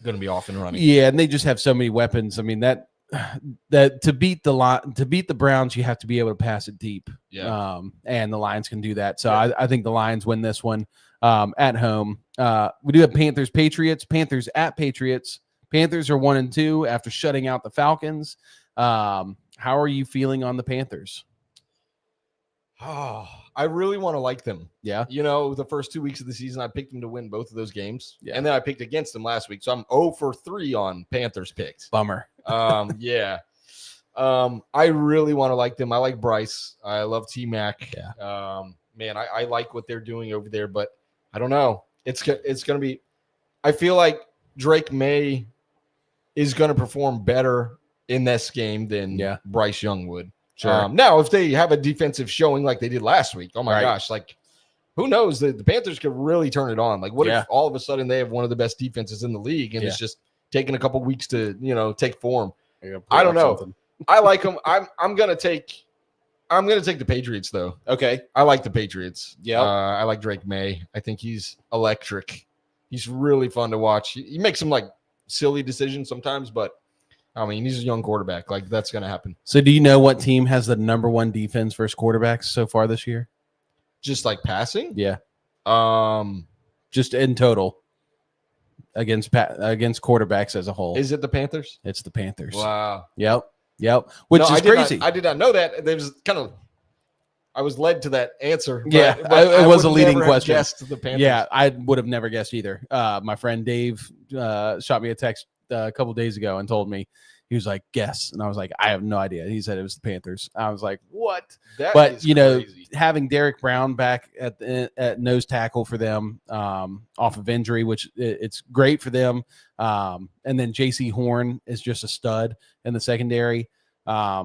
Speaker 3: going to be off and running.
Speaker 1: Yeah, and they just have so many weapons. I mean, that to beat the Browns, you have to be able to pass it deep.
Speaker 3: Yeah.
Speaker 1: And the Lions can do that. So I think the Lions win this one at home. We do have Panthers, Patriots. Panthers at Patriots. Panthers are 1-2 after shutting out the Falcons. How are you feeling on the Panthers?
Speaker 3: Oh, I really want to like them.
Speaker 1: Yeah.
Speaker 3: The first 2 weeks of the season, I picked them to win both of those games.
Speaker 1: Yeah.
Speaker 3: And then I picked against them last week. So I'm 0 for 3 on Panthers picks.
Speaker 1: Bummer.
Speaker 3: Yeah. I really want to like them. I like Bryce. I love T-Mac.
Speaker 1: Yeah.
Speaker 3: Man, I like what they're doing over there, but I don't know. It's going to be, I feel like Drake May is going to perform better in this game than Bryce Young would.
Speaker 1: Sure.
Speaker 3: Now, if they have a defensive showing like they did last week, oh my gosh, like who knows? The Panthers could really turn it on. Like, what if all of a sudden they have one of the best defenses in the league and it's just taking a couple weeks to take form? I don't know. Something. I like them. I'm gonna take the Patriots though.
Speaker 1: Okay,
Speaker 3: I like the Patriots.
Speaker 1: Yeah,
Speaker 3: I like Drake May. I think he's electric. He's really fun to watch. He makes some like silly decisions sometimes, but I mean, he's a young quarterback. Like, that's going to happen.
Speaker 1: So do you know what team has the number 1 defense versus quarterbacks so far this year?
Speaker 3: Just like passing?
Speaker 1: Yeah. Just in total against quarterbacks as a whole.
Speaker 3: Is it the Panthers?
Speaker 1: It's the Panthers.
Speaker 3: Wow.
Speaker 1: Yep. Which is crazy.
Speaker 3: I did not know that. There was I was led to that answer. But,
Speaker 1: it was a leading question.
Speaker 3: Guessed the Panthers.
Speaker 1: Yeah, I would have never guessed either. My friend Dave shot me a text a couple days ago and told me, he was like, guess. And I was like, I have no idea. He said it was the Panthers. I was like, what? But crazy. Having Derek Brown back at nose tackle for them off of injury, which it's great for them. And then JC Horn is just a stud in the secondary. I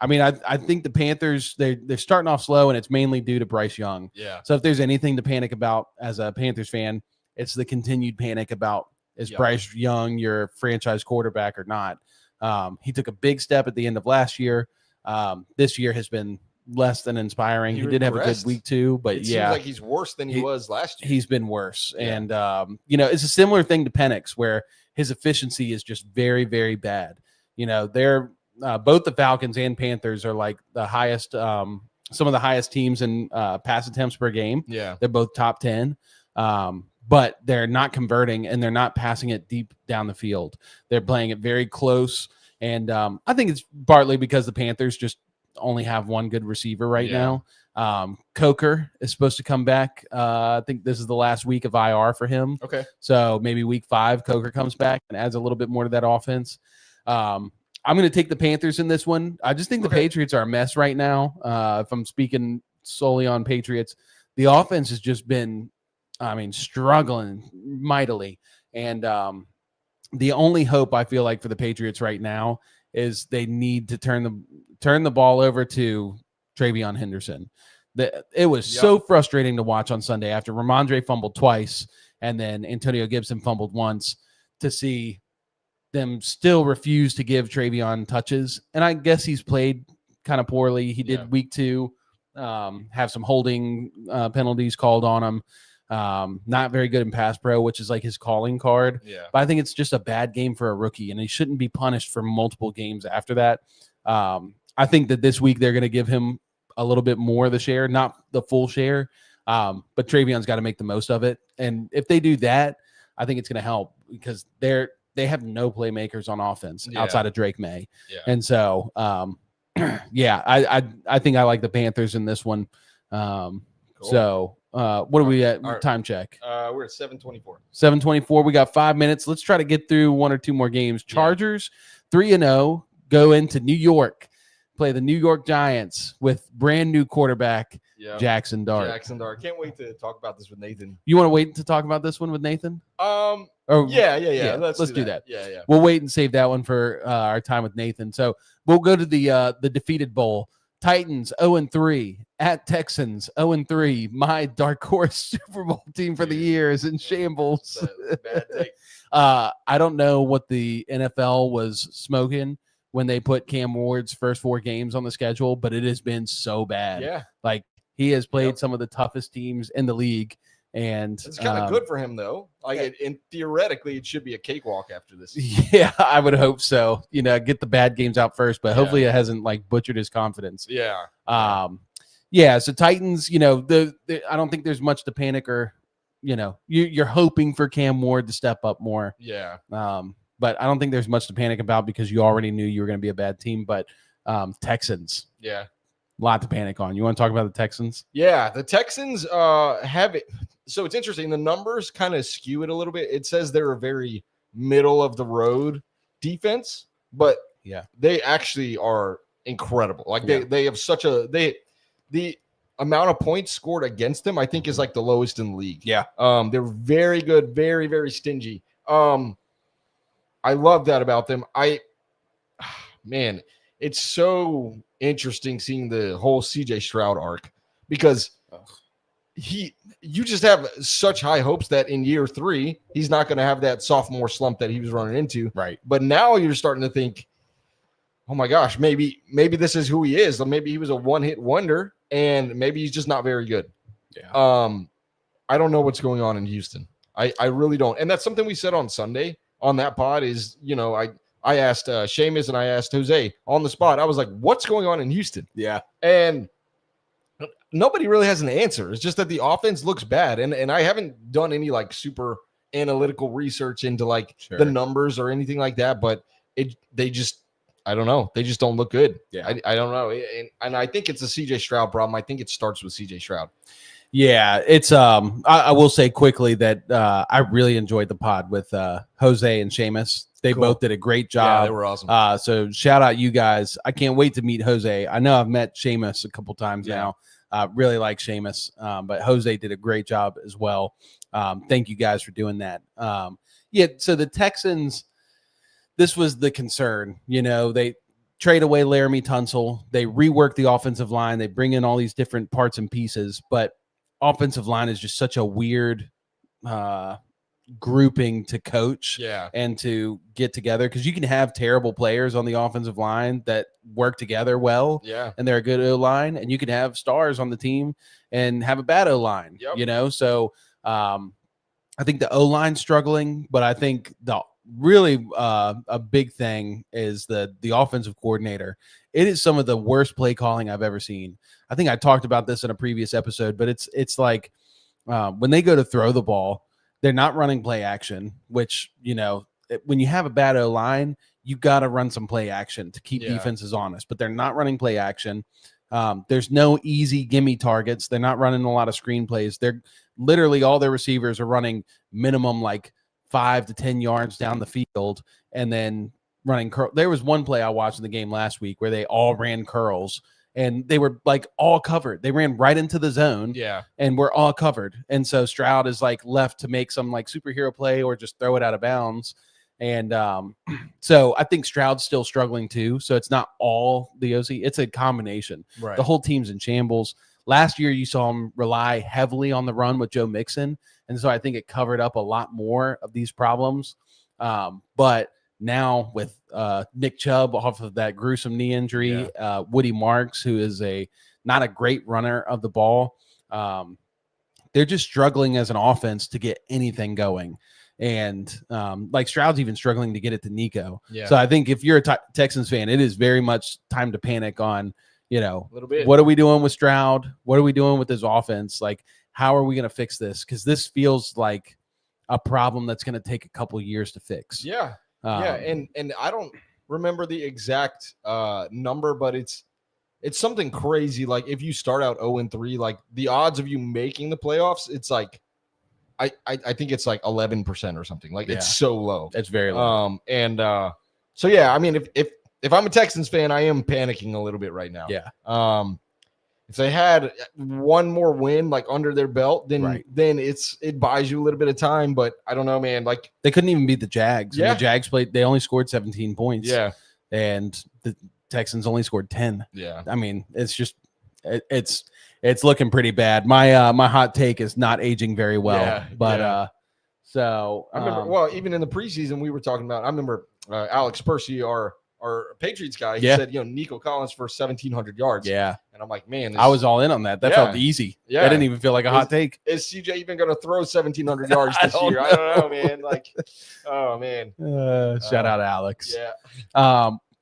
Speaker 1: mean, I think the Panthers, they're starting off slow, and it's mainly due to Bryce Young.
Speaker 3: Yeah.
Speaker 1: So if there's anything to panic about as a Panthers fan, it's the continued panic about, is Bryce Young your franchise quarterback or not? He took a big step at the end of last year. This year has been less than inspiring. He did have a good week too, but it seems
Speaker 3: like he's worse than he was last year.
Speaker 1: He's been worse. Yeah. And, it's a similar thing to Penix, where his efficiency is just very, very bad. They're both the Falcons and Panthers are like the highest, some of the highest teams in pass attempts per game.
Speaker 3: Yeah.
Speaker 1: They're both top 10. But they're not converting, and they're not passing it deep down the field. They're playing it very close. And I think it's partly because the Panthers just only have one good receiver right now. Coker is supposed to come back. I think this is the last week of IR for him.
Speaker 3: Okay.
Speaker 1: So maybe week 5, Coker comes back and adds a little bit more to that offense. I'm going to take the Panthers in this one. I just think the Patriots are a mess right now. If I'm speaking solely on Patriots, the offense has just been, struggling mightily. And the only hope I feel like for the Patriots right now is they need to turn the ball over to TreVeyon Henderson. It was so frustrating to watch on Sunday after Ramondre fumbled twice and then Antonio Gibson fumbled once to see them still refuse to give Travion touches. And I guess he's played kind of poorly. He did week 2 have some holding penalties called on him. Not very good in pass pro, which is like his calling card.
Speaker 3: Yeah.
Speaker 1: But I think it's just a bad game for a rookie, and he shouldn't be punished for multiple games after that. I think that this week they're going to give him a little bit more of the share, not the full share. But Travion's got to make the most of it. And if they do that, I think it's going to help because they have no playmakers on offense outside of Drake May. Yeah. And so, I think I like the Panthers in this one. Cool. So what are we at? Time check.
Speaker 3: We're at 7:24.
Speaker 1: 7:24. We got 5 minutes. Let's try to get through 1 or 2 more games. Chargers 3-0 go into New York, play the New York Giants with brand new quarterback Jackson Dart.
Speaker 3: Can't wait to talk about this with Nathan.
Speaker 1: You want to wait to talk about this one with Nathan?
Speaker 3: Yeah. Let's do that. Yeah.
Speaker 1: We'll wait and save that one for our time with Nathan. So we'll go to the defeated bowl. Titans 0-3 at Texans 0-3. My dark horse Super Bowl team for the year is in shambles.
Speaker 3: Bad take.
Speaker 1: I don't know what the NFL was smoking when they put Cam Ward's first 4 games on the schedule, but it has been so bad.
Speaker 3: Yeah.
Speaker 1: Like he has played some of the toughest teams in the league. And
Speaker 3: it's kind of good for him, though. Like, theoretically, it should be a cakewalk after this.
Speaker 1: Yeah, I would hope so. Get the bad games out first, but hopefully it hasn't like butchered his confidence.
Speaker 3: Yeah.
Speaker 1: So Titans, I don't think there's much to panic or, you're hoping for Cam Ward to step up more.
Speaker 3: Yeah.
Speaker 1: But I don't think there's much to panic about because you already knew you were going to be a bad team. But Texans.
Speaker 3: Yeah.
Speaker 1: A lot to panic on. You want to talk about the Texans?
Speaker 3: Yeah, the Texans have it. So it's interesting. The numbers kind of skew it a little bit. It says they're a very middle of the road defense, but they actually are incredible. Like they have such the amount of points scored against them, I think, is like the lowest in the league.
Speaker 1: Yeah.
Speaker 3: They're very good, very, very stingy. I love that about them. Man, it's so interesting seeing the whole CJ Stroud arc because you just have such high hopes that in year 3 he's not going to have that sophomore slump that he was running into.
Speaker 1: Right.
Speaker 3: But now you're starting to think, oh my gosh, maybe this is who he is. Maybe he was a one-hit wonder and maybe he's just not very good.
Speaker 1: Yeah.
Speaker 3: I don't know what's going on in Houston. I really don't. And that's something we said on Sunday on that pod is, I asked Seamus and I asked Jose on the spot. I was like, what's going on in Houston?
Speaker 1: Yeah.
Speaker 3: And nobody really has an answer. It's just that the offense looks bad. And I haven't done any like super analytical research into like the numbers or anything like that, but they just, I don't know. They just don't look good.
Speaker 1: Yeah.
Speaker 3: I don't know. And I think it's a CJ Stroud problem. I think it starts with CJ Stroud.
Speaker 1: Yeah, it's I will say quickly that I really enjoyed the pod with Jose and Seamus. They both did a great job.
Speaker 3: Yeah, they were awesome.
Speaker 1: So shout out you guys. I can't wait to meet Jose. I know I've met Seamus a couple times now. Really like Seamus, but Jose did a great job as well. Thank you guys for doing that. So the Texans, this was the concern. They trade away Laramie Tunsil. They rework the offensive line. They bring in all these different parts and pieces, but offensive line is just such a weird grouping to coach and to get together because you can have terrible players on the offensive line that work together well and they're a good O-line, and you can have stars on the team and have a bad O-line. So I think the O-line struggling, but I think the really a big thing is the offensive coordinator. It is some of the worst play calling I've ever seen. I think I talked about this in a previous episode, but it's like when they go to throw the ball, they're not running play action, which, when you have a bad O-line, you got to run some play action to keep defenses honest, but they're not running play action. There's no easy gimme targets. They're not running a lot of screen plays. They're literally all their receivers are running minimum like 5 to 10 yards down the field and then running curl. There was one play I watched in the game last week where they all ran curls and they were like all covered. They ran right into the zone and we're all covered. And so Stroud is like left to make some like superhero play or just throw it out of bounds. And so I think Stroud's still struggling too. So it's not all the OC. It's a combination.
Speaker 3: Right.
Speaker 1: The whole team's in shambles. last year you saw him rely heavily on the run with Joe Mixon. And so I think it covered up a lot more of these problems. But now with Nick Chubb off of that gruesome knee injury, Woody Marks, who is not a great runner of the ball, they're just struggling as an offense to get anything going. And like Stroud's even struggling to get it to Nico. Yeah. So I think if you're a Texans fan, it is very much time to panic on, a little bit. What are we doing with Stroud? What are we doing with this offense? Like, how are we going to fix this? Because this feels like a problem that's going to take a couple of years to fix.
Speaker 3: Yeah. And I don't remember the exact number, but it's something crazy. Like if you start out 0-3, like the odds of you making the playoffs, it's like I think it's like 11% or something. Like it's so low.
Speaker 1: It's very low.
Speaker 3: So yeah, I mean, if I'm a Texans fan, I am panicking a little bit right now.
Speaker 1: Yeah.
Speaker 3: If they had one more win like under their belt, then it buys you a little bit of time. But I don't know, man. Like
Speaker 1: they couldn't even beat the Jags.
Speaker 3: Yeah.
Speaker 1: And the Jags they only scored 17 points.
Speaker 3: Yeah.
Speaker 1: And the Texans only scored 10.
Speaker 3: Yeah.
Speaker 1: I mean, it's just it's looking pretty bad. My hot take is not aging very well.
Speaker 3: Yeah,
Speaker 1: but so
Speaker 3: I remember even in the preseason we were talking about. I remember Alex Percy, our Patriots guy, he said, Nico Collins for 1,700 yards.
Speaker 1: Yeah.
Speaker 3: And I'm like, man,
Speaker 1: I was all in on that. That felt easy. Yeah. That didn't even feel like a hot take.
Speaker 3: Is CJ even going to throw 1,700 yards this year? I don't know, man. Like, oh man.
Speaker 1: Shout out Alex.
Speaker 3: Yeah.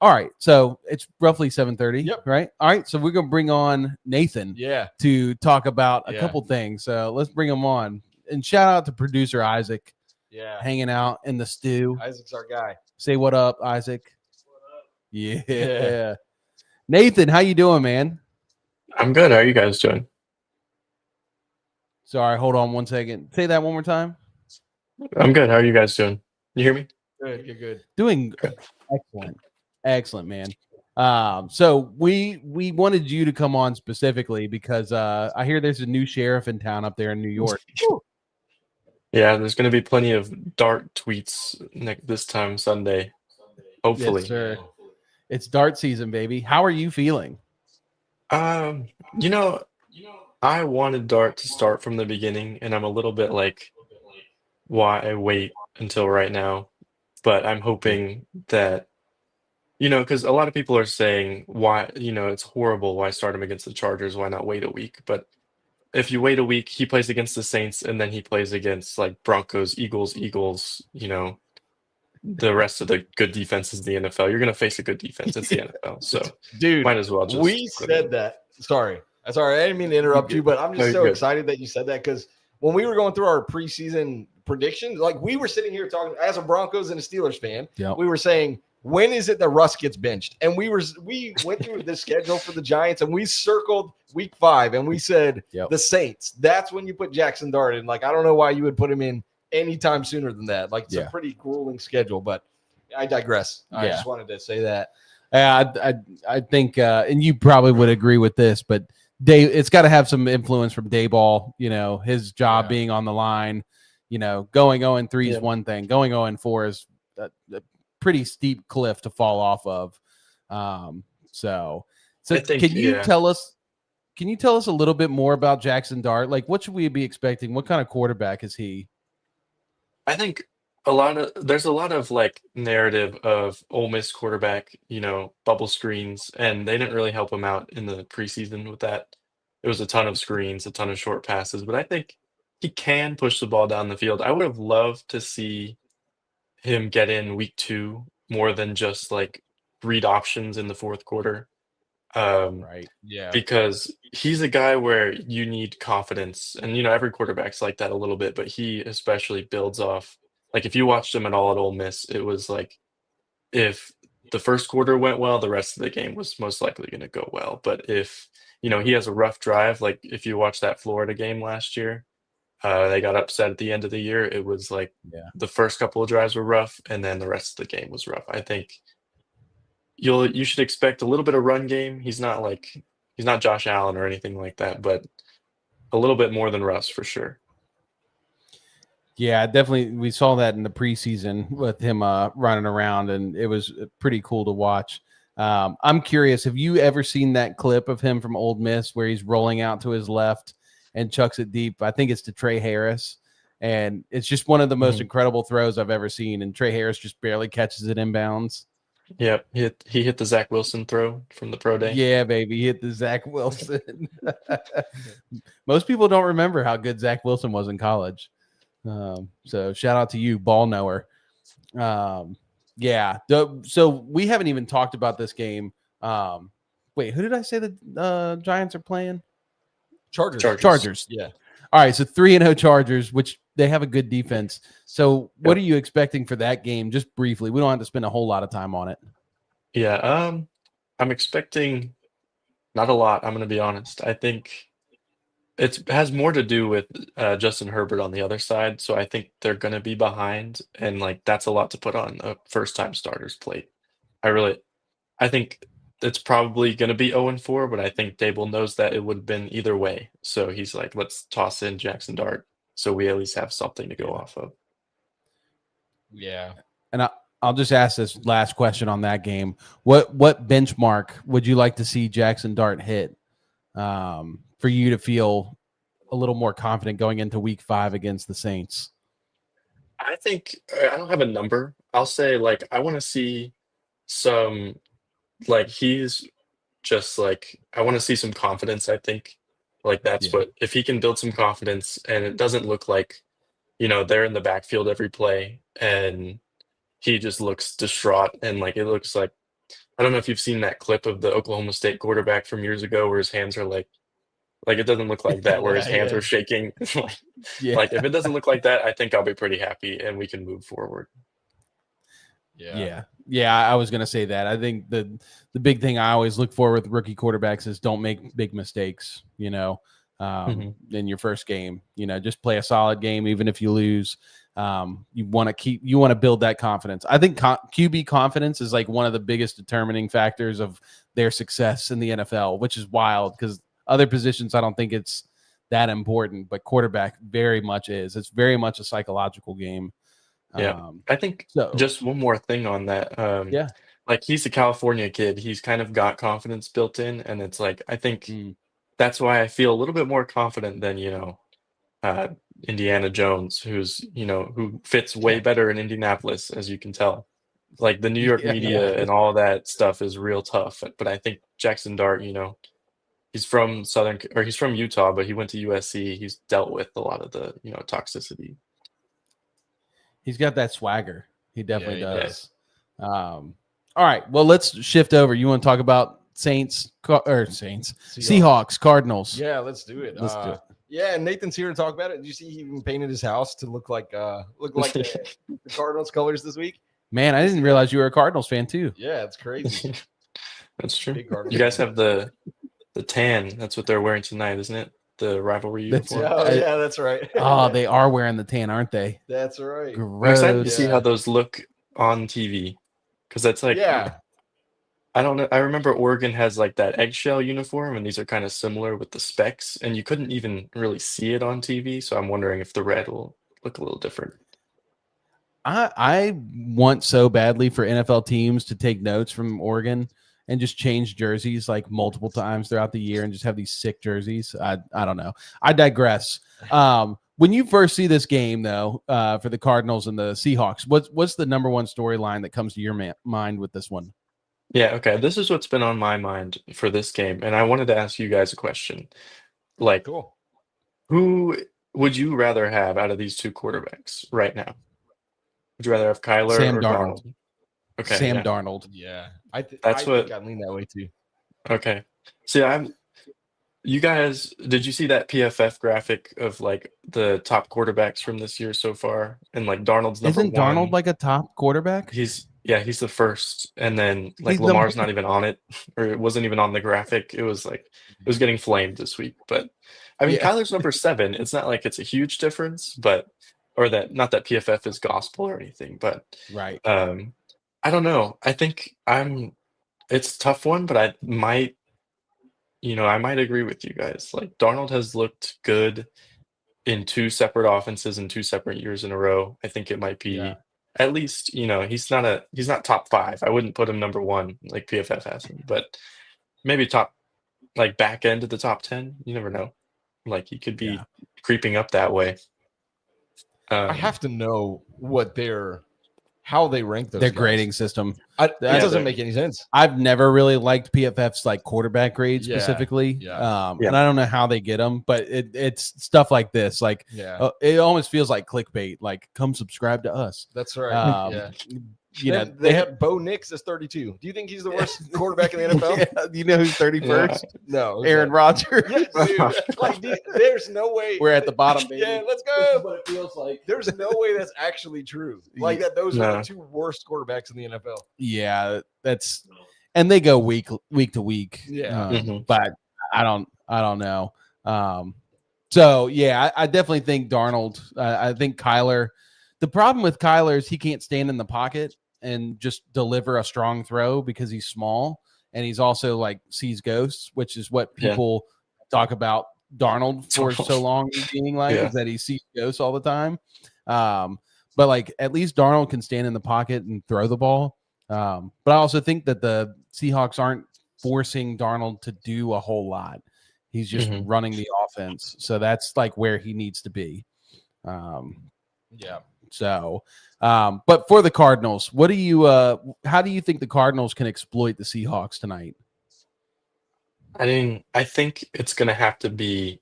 Speaker 1: All right, so it's roughly 7:30.
Speaker 3: Yep.
Speaker 1: Right. All right, so we're gonna bring on Nathan.
Speaker 3: Yeah.
Speaker 1: To talk about a couple things. So let's bring him on. And shout out to producer Isaac.
Speaker 3: Yeah.
Speaker 1: Hanging out in the stew.
Speaker 3: Isaac's our guy.
Speaker 1: Say what up, Isaac. What up? Yeah. Nathan, how you doing, man?
Speaker 4: I'm good. How are you guys doing?
Speaker 1: Sorry, hold on one second. Say that one more time.
Speaker 4: I'm good. How are you guys doing? You hear me?
Speaker 3: Good.
Speaker 1: Doing excellent, man. So we wanted you to come on specifically because I hear there's a new sheriff in town up there in New York.
Speaker 4: Yeah, there's going to be plenty of dart tweets this time Sunday. Hopefully.
Speaker 1: Yes, sir. It's dart season, baby. How are you feeling?
Speaker 4: I wanted dart to start from the beginning, and I'm a little bit like, why wait until right now? But I'm hoping that, because a lot of people are saying, why, it's horrible. Why start him against the Chargers? Why not wait a week? But if you wait a week, he plays against the Saints, and then he plays against like Broncos, Eagles, the rest of the good defenses in the NFL. You're going to face a good defense. It's the NFL. So,
Speaker 3: dude,
Speaker 4: might as well just.
Speaker 3: We said that. Sorry. I didn't mean to interrupt you, but I'm just so excited that you said that because when we were going through our preseason predictions, like we were sitting here talking as a Broncos and a Steelers fan, we were saying, when is it that Russ gets benched? And we went through the schedule for the Giants and we circled week 5 and we said the Saints. That's when you put Jackson Dart in. Like, I don't know why you would put him in anytime sooner than that. Like, it's a pretty grueling schedule, but I digress. I just wanted to say that.
Speaker 1: I think, and you probably would agree with this, but it's got to have some influence from Dayball, his job being on the line, going 0-3 is one thing. Going 0-4 is a pretty steep cliff to fall off of. So can you tell us a little bit more about Jackson Dart? Like, what should we be expecting? What kind of quarterback is he?
Speaker 4: I think there's a lot of like narrative of Ole Miss quarterback, bubble screens, and they didn't really help him out in the preseason with that. It was a ton of screens, a ton of short passes, but I think he can push the ball down the field. I would have loved to see him get in week 2 more than just like read options in the fourth quarter.
Speaker 3: Right. Yeah.
Speaker 4: Because he's a guy where you need confidence, and every quarterback's like that a little bit, but he especially builds off. Like if you watched him at all at Ole Miss, it was like if the first quarter went well, the rest of the game was most likely going to go well. But if he has a rough drive, like if you watch that Florida game last year, they got upset at the end of the year. It was like the first couple of drives were rough, and then the rest of the game was rough. I think you should expect a little bit of run game. He's not Josh Allen or anything like that, but a little bit more than Russ for sure.
Speaker 1: Yeah, definitely. We saw that in the preseason with him running around, and it was pretty cool to watch. I'm curious, have you ever seen that clip of him from Ole Miss where he's rolling out to his left and chucks it deep? I think it's to Trey Harris. And it's just one of the most incredible throws I've ever seen. And Trey Harris just barely catches it inbounds.
Speaker 4: Yep, he hit the Zach Wilson throw from the pro day.
Speaker 1: Yeah, baby, he hit the Zach Wilson. Most people don't remember how good Zach Wilson was in college. So shout out to you, ball knower. Yeah. So we haven't even talked about this game. Wait, who did I say the Giants are playing?
Speaker 3: Chargers. Yeah.
Speaker 1: All right, so 3-0 Chargers, which they have a good defense. So what are you expecting for that game? Just briefly. We don't have to spend a whole lot of time on it.
Speaker 4: Yeah, I'm expecting not a lot, I'm going to be honest. I think it has more to do with Justin Herbert on the other side, so I think they're going to be behind, and like that's a lot to put on a first-time starter's plate. I think it's probably going to be 0-4, but I think Dable knows that it would have been either way. So he's like, let's toss in Jackson Dart so we at least have something to go off of.
Speaker 3: Yeah.
Speaker 1: And I'll just ask this last question on that game. What benchmark would you like to see Jackson Dart hit for you to feel a little more confident going into week 5 against the Saints?
Speaker 4: I think I don't have a number. I'll say like I want to see some like he's just like I want to see some confidence. I think like that's what if he can build some confidence and it doesn't look like they're in the backfield every play and he just looks distraught and like it looks like I don't know if you've seen that clip of the Oklahoma State quarterback from years ago where his hands are like it doesn't look like that where his hands are shaking. Like if it doesn't look like that, I think I'll be pretty happy and we can move forward.
Speaker 1: Yeah. I was going to say that. I think the big thing I always look for with rookie quarterbacks is don't make big mistakes, in your first game. Just play a solid game, even if you lose. You want to build that confidence. I think QB confidence is like one of the biggest determining factors of their success in the NFL, which is wild because other positions I don't think it's that important, but quarterback very much is. It's very much a psychological game.
Speaker 4: Yeah, I think just one more thing on that. Like he's a California kid. He's kind of got confidence built in, and it's like I think that's why I feel a little bit more confident than Indiana Jones, who's who fits way better in Indianapolis, as you can tell. Like the New York media and all that stuff is real tough. But I think Jackson Dart, he's from he's from Utah, but he went to USC. He's dealt with a lot of the toxicity.
Speaker 1: He's got that swagger. He definitely does. All right. Well, let's shift over. You want to talk about Seahawks, Cardinals?
Speaker 3: Yeah, let's do it. Yeah, and Nathan's here to talk about it. Did you see he even painted his house to look like the Cardinals colors this week?
Speaker 1: Man, I didn't realize you were a Cardinals fan too.
Speaker 3: Yeah, it's crazy.
Speaker 4: That's true. You guys have the tan. That's what they're wearing tonight, isn't it? The rivalry uniform.
Speaker 3: Yeah, that's right.
Speaker 1: Oh, they are wearing the tan, aren't they?
Speaker 3: That's right.
Speaker 4: I'm excited to see how those look on TV because that's like I don't know. I remember Oregon has like that eggshell uniform, and these are kind of similar with the specs, and you couldn't even really see it on TV. So I'm wondering if the red will look a little different.
Speaker 1: I want so badly for NFL teams to take notes from Oregon and just change jerseys like multiple times throughout the year and just have these sick jerseys. I don't know. I digress. When you first see this game, though, for the Cardinals and the Seahawks, what's the number one storyline that comes to your mind with this one?
Speaker 4: Yeah, okay. This is what's been on my mind for this game, and I wanted to ask you guys a question. Like, who would you rather have out of these two quarterbacks right now? Would you rather have Kyler
Speaker 1: Sam
Speaker 4: or
Speaker 1: Darnold?
Speaker 4: Okay,
Speaker 1: Sam Darnold.
Speaker 3: Yeah, I think I lean that way too.
Speaker 4: Okay. See, you guys, did you see that PFF graphic of like the top quarterbacks from this year so far? And like Darnold's number
Speaker 1: Isn't
Speaker 4: one.
Speaker 1: Darnold like a top quarterback?
Speaker 4: He's the first, and then like Lamar's not even on it, or it wasn't even on the graphic. It was getting flamed this week. But I mean, Kyler's number 7. It's not like it's a huge difference, but not that PFF is gospel or anything, but
Speaker 1: right.
Speaker 4: I don't know. I think it's a tough one, but I might agree with you guys. Like Darnold has looked good in 2 separate offenses in 2 separate years in a row. I think it might be at least, he's not top 5. I wouldn't put him number 1 like PFF has him, but maybe top, like, back end of the top 10. You never know. Like, he could be creeping up that way.
Speaker 3: I have to know how they rank those
Speaker 1: their
Speaker 3: guys.
Speaker 1: grading system.
Speaker 3: It doesn't make any sense.
Speaker 1: I've never really liked PFF's like quarterback grades specifically.
Speaker 3: Yeah.
Speaker 1: And I don't know how they get them, but it's stuff like this. Like, it almost feels like clickbait. Like, come subscribe to us.
Speaker 3: That's right. They have Bo Nix as 32. Do you think he's the worst quarterback in the NFL?
Speaker 1: Do you know who's 31st?
Speaker 3: No,
Speaker 1: Aaron Rodgers.
Speaker 3: Yes, dude. Like, there's no way
Speaker 1: we're at the bottom, baby.
Speaker 3: Yeah, let's go.
Speaker 1: This is what it feels like.
Speaker 3: There's no way that's actually true. Like that, those are the 2 worst quarterbacks in the NFL.
Speaker 1: Yeah, and they go week to week.
Speaker 3: Yeah,
Speaker 1: but I don't know. So yeah, I definitely think Darnold. I think Kyler. The problem with Kyler is he can't stand in the pocket and just deliver a strong throw because he's small, and he's also like sees ghosts, which is what people talk about Darnold for so long being like is that he sees ghosts all the time. But like at least Darnold can stand in the pocket and throw the ball. But I also think that the Seahawks aren't forcing Darnold to do a whole lot. He's just running the offense. So that's like where he needs to be. So, but for the Cardinals, how do you think the Cardinals can exploit the Seahawks tonight?
Speaker 4: I mean, I think it's going to have to be,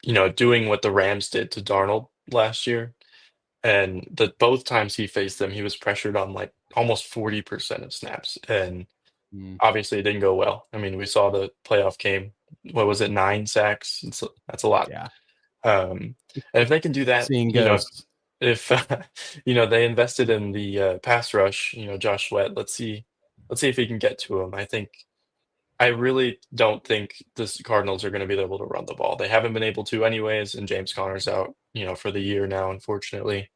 Speaker 4: doing what the Rams did to Darnold last year. And both times he faced them, he was pressured on like almost 40% of snaps. And obviously it didn't go well. I mean, we saw the playoff game. What was it? 9 sacks. That's a lot.
Speaker 1: Yeah.
Speaker 4: And if they can do that, if they invested in the pass rush, Josh Sweat, let's see if he can get to him. I really don't think the Cardinals are going to be able to run the ball. They haven't been able to anyways, and James Conner's out, for the year now, unfortunately.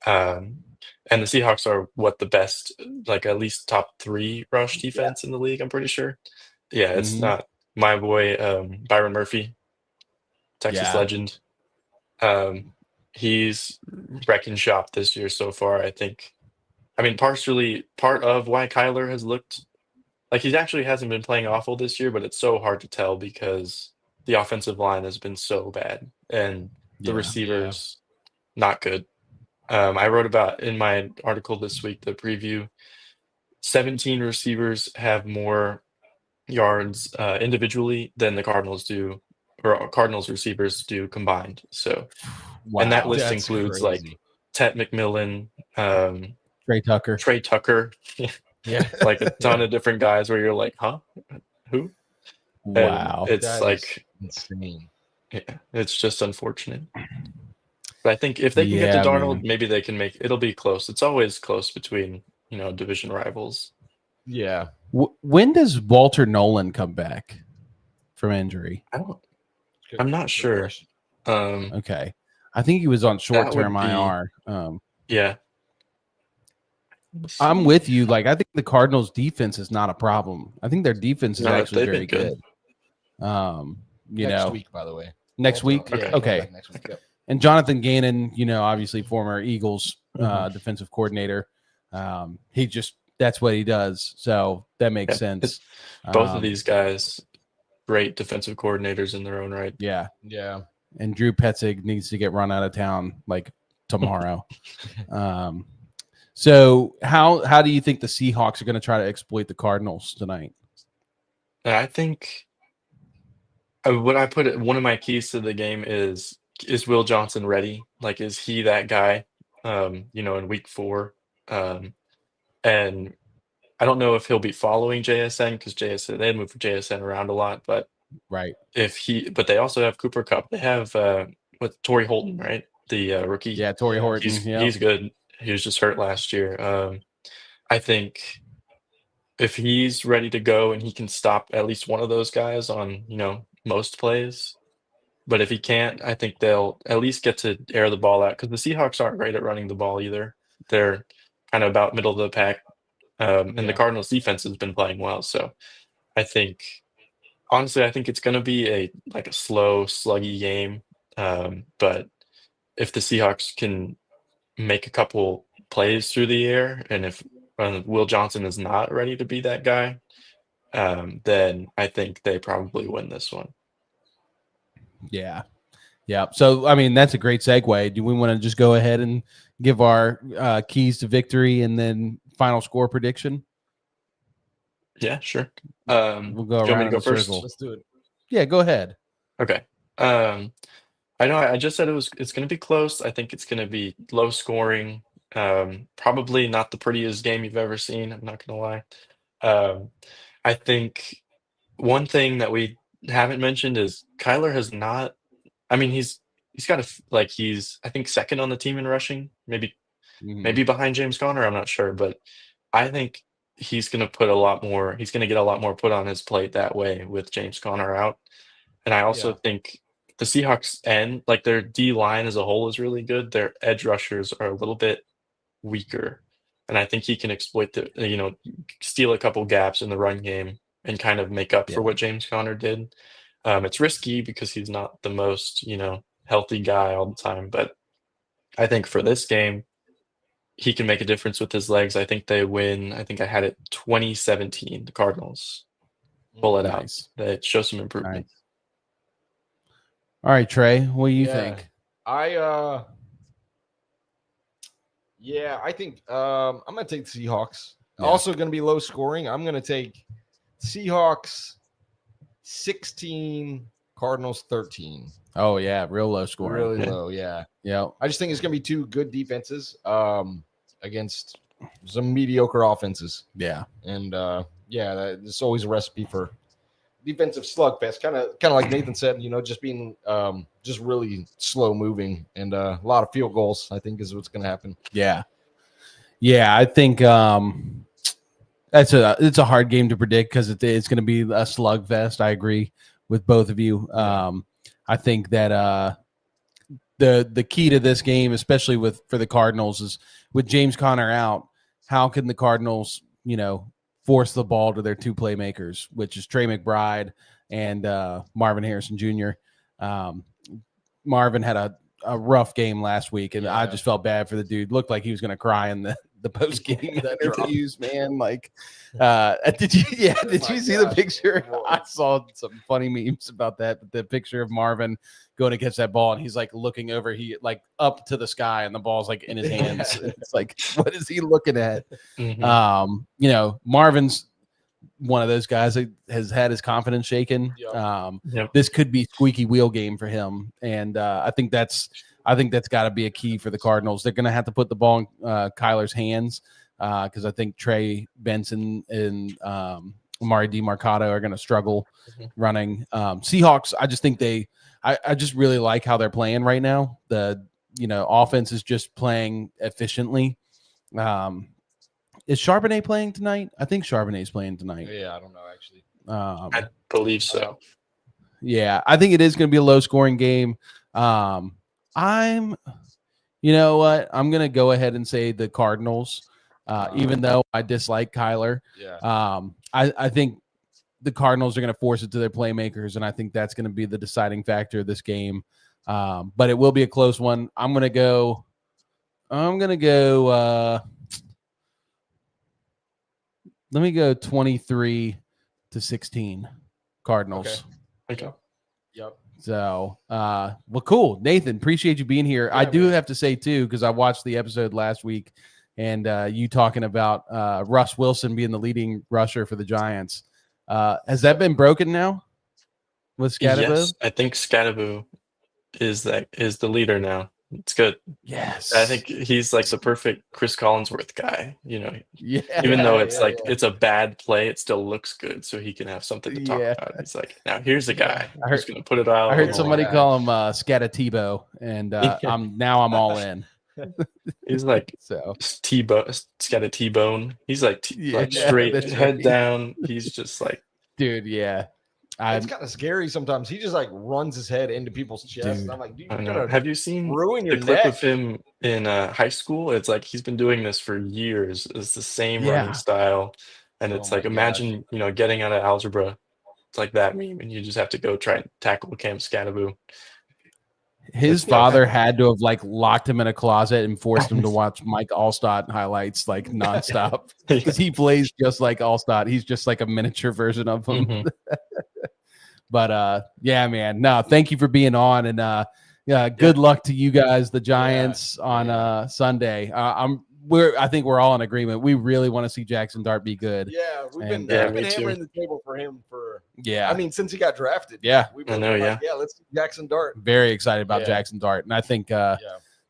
Speaker 4: And the Seahawks are the best, like at least top 3 rush defense in the league, I'm pretty sure. Yeah, it's not my boy Byron Murphy, Texas legend. He's wrecking shop this year so far, I think. I mean, partially part of why Kyler has looked like he actually hasn't been playing awful this year, but it's so hard to tell because the offensive line has been so bad and the receivers not good. I wrote about in my article this week, the preview, 17 receivers have more yards individually than the Cardinals do, or Cardinals receivers do combined. So, and that list includes like Tet McMillan,
Speaker 1: Trey
Speaker 4: Tucker, like a ton of different guys where you're like, huh, who?
Speaker 1: Wow,
Speaker 4: and it's like
Speaker 3: insane.
Speaker 4: Yeah, it's just unfortunate. But I think if they can get to Darnold, maybe they can it'll be close. It's always close between, division rivals.
Speaker 3: Yeah.
Speaker 1: When does Walter Nolan come back from injury?
Speaker 4: I'm not sure.
Speaker 1: Okay. I think he was on short-term IR.
Speaker 4: Yeah.
Speaker 1: I'm with you. Like, I think the Cardinals' defense is not a problem. I think their defense is actually very good.
Speaker 3: Next week, by the way.
Speaker 1: Next week? Okay.
Speaker 3: Next week, yep.
Speaker 1: And Jonathan Gannon, obviously former Eagles defensive coordinator. That's what he does. So that makes sense.
Speaker 4: Both of these guys, great defensive coordinators in their own right.
Speaker 1: Yeah.
Speaker 3: Yeah.
Speaker 1: And Drew Petzig needs to get run out of town like tomorrow. So how do you think the Seahawks are going to try to exploit the Cardinals tonight?
Speaker 4: I think one of my keys to the game is Will Johnson ready? Like, is he that guy, in week 4? And I don't know if he'll be following JSN because they had moved JSN around a lot, but
Speaker 1: right.
Speaker 4: But they also have Cooper Kupp. They have Torrey Holton, right? The rookie.
Speaker 1: Yeah, Torrey Horton.
Speaker 4: He's good. He was just hurt last year. I think if he's ready to go and he can stop at least one of those guys on, most plays, but if he can't, I think they'll at least get to air the ball out because the Seahawks aren't great at running the ball either. They're kind of about middle of the pack. And the Cardinals defense has been playing well. So I think it's going to be a slow, sluggy game. But if the Seahawks can make a couple plays through the air, and if Will Johnson is not ready to be that guy, then I think they probably win this one.
Speaker 1: Yeah. Yeah. So, I mean, that's a great segue. Do we want to just go ahead and give our keys to victory and then final score prediction?
Speaker 4: Yeah, sure.
Speaker 1: We'll go
Speaker 4: do you want me
Speaker 1: around
Speaker 4: to go
Speaker 1: in
Speaker 4: first?
Speaker 1: circle.
Speaker 3: Let's do it.
Speaker 1: Yeah, go ahead.
Speaker 4: Okay. I know I just said it's going to be close. I think it's going to be low scoring. Probably not the prettiest game you've ever seen. I'm not going to lie. I think one thing that we haven't mentioned is Kyler has not. I mean, he's got he's I think second on the team in rushing, maybe behind James Conner. I'm not sure, but I think he's going to put a lot more. He's going to get a lot more put on his plate that way with James Conner out. And I also think the Seahawks their D line as a whole is really good. Their edge rushers are a little bit weaker, and I think he can exploit steal a couple gaps in the run game and kind of make up for what James Conner did. It's risky because he's not the most healthy guy all the time, but I think for this game he can make a difference with his legs. I think they win. I think I had it 20-17. The Cardinals pull it out. They show some improvement.
Speaker 1: Nice. All right, Trey, what do you think?
Speaker 3: I think I'm going to take the Seahawks.
Speaker 1: Yeah.
Speaker 3: Also going to be low scoring. I'm going to take Seahawks 16, Cardinals 13.
Speaker 1: Oh, yeah, real low scoring.
Speaker 3: Really low, yeah.
Speaker 1: Yeah.
Speaker 3: I just think it's going to be two good defenses against some mediocre offenses.
Speaker 1: Yeah.
Speaker 3: And, it's always a recipe for defensive slugfest, kind of like Nathan said, just being just really slow moving and a lot of field goals, I think, is what's going to happen.
Speaker 1: Yeah. I think it's a hard game to predict because it's going to be a slugfest. I agree with both of you. I think that the key to this game, especially for the Cardinals, is with James Conner out, how can the Cardinals, force the ball to their two playmakers, which is Trey McBride and Marvin Harrison Jr. Marvin had a rough game last week, and I just felt bad for the dude. Looked like he was going to cry in the post game interviews, man. Like, did you see the picture? I saw some funny memes about that. But the picture of Marvin going to catch that ball, and he's like looking over, up to the sky, and the ball's like in his hands. It's like, what is he looking at? Marvin's one of those guys that has had his confidence shaken. This could be squeaky wheel game for him, and I think that's got to be a key for the Cardinals. They're going to have to put the ball in Kyler's hands because I think Trey Benson and Amari DeMarcado are going to struggle running. Seahawks, I just think I just really like how they're playing right now. The offense is just playing efficiently. Is Charbonnet playing tonight? I think Charbonnet's playing tonight.
Speaker 3: Yeah, I don't know, actually.
Speaker 4: I believe so.
Speaker 1: Yeah, I think it is going to be a low-scoring game. I'm going to go ahead and say the Cardinals, even though I dislike Kyler.
Speaker 3: Yeah.
Speaker 1: I think the Cardinals are going to force it to their playmakers, and I think that's going to be the deciding factor of this game. But it will be a close one. I'm going to go. Let me go 23-16 Cardinals.
Speaker 4: Okay.
Speaker 3: Yep.
Speaker 1: So, cool. Nathan, appreciate you being here.
Speaker 3: Yeah,
Speaker 1: I do have to say, too, because I watched the episode last week and you talking about Russ Wilson being the leading rusher for the Giants. Has that been broken now with Scadaboo?
Speaker 4: Yes, I think Scadaboo is the leader now. It's good.
Speaker 1: Yes.
Speaker 4: I think he's like the perfect Chris Collinsworth guy,
Speaker 1: Yeah.
Speaker 4: Even though it's it's a bad play, it still looks good, so he can have something to talk about. It's like, now here's a guy who's going to put it out.
Speaker 1: I heard somebody call him Scatatibo, and I'm all in.
Speaker 4: He's like Scata T-bone. He's like straight head down. He's just like,
Speaker 1: dude, yeah.
Speaker 3: It's kind of scary sometimes. He just like runs his head into people's chest.
Speaker 1: Dude,
Speaker 3: and I'm like, dude,
Speaker 4: have you seen
Speaker 3: ruin your
Speaker 4: the clip
Speaker 3: neck.
Speaker 4: of him in high school? It's like he's been doing this for years. It's the same running style, and it's like, imagine getting out of algebra. It's like that meme, and you just have to go try and tackle Cam Scadaboo.
Speaker 1: His father had to have like locked him in a closet and forced him to watch Mike Allstott highlights like nonstop because he plays just like Allstott. He's just like a miniature version of him.
Speaker 4: Mhm.
Speaker 1: But yeah, man. No, thank you for being on, and yeah, good luck to you guys, the Giants, on Sunday. I think we're all in agreement. We really want to see Jackson Dart be good.
Speaker 3: Yeah, we've been
Speaker 4: me too.
Speaker 3: hammering the table for him for.
Speaker 1: Yeah,
Speaker 3: I mean, since he got drafted.
Speaker 1: Yeah.
Speaker 3: we've been
Speaker 4: I know,
Speaker 3: like, yeah, let's see Jackson Dart.
Speaker 1: very excited about
Speaker 3: Yeah.
Speaker 1: Jackson Dart, and I think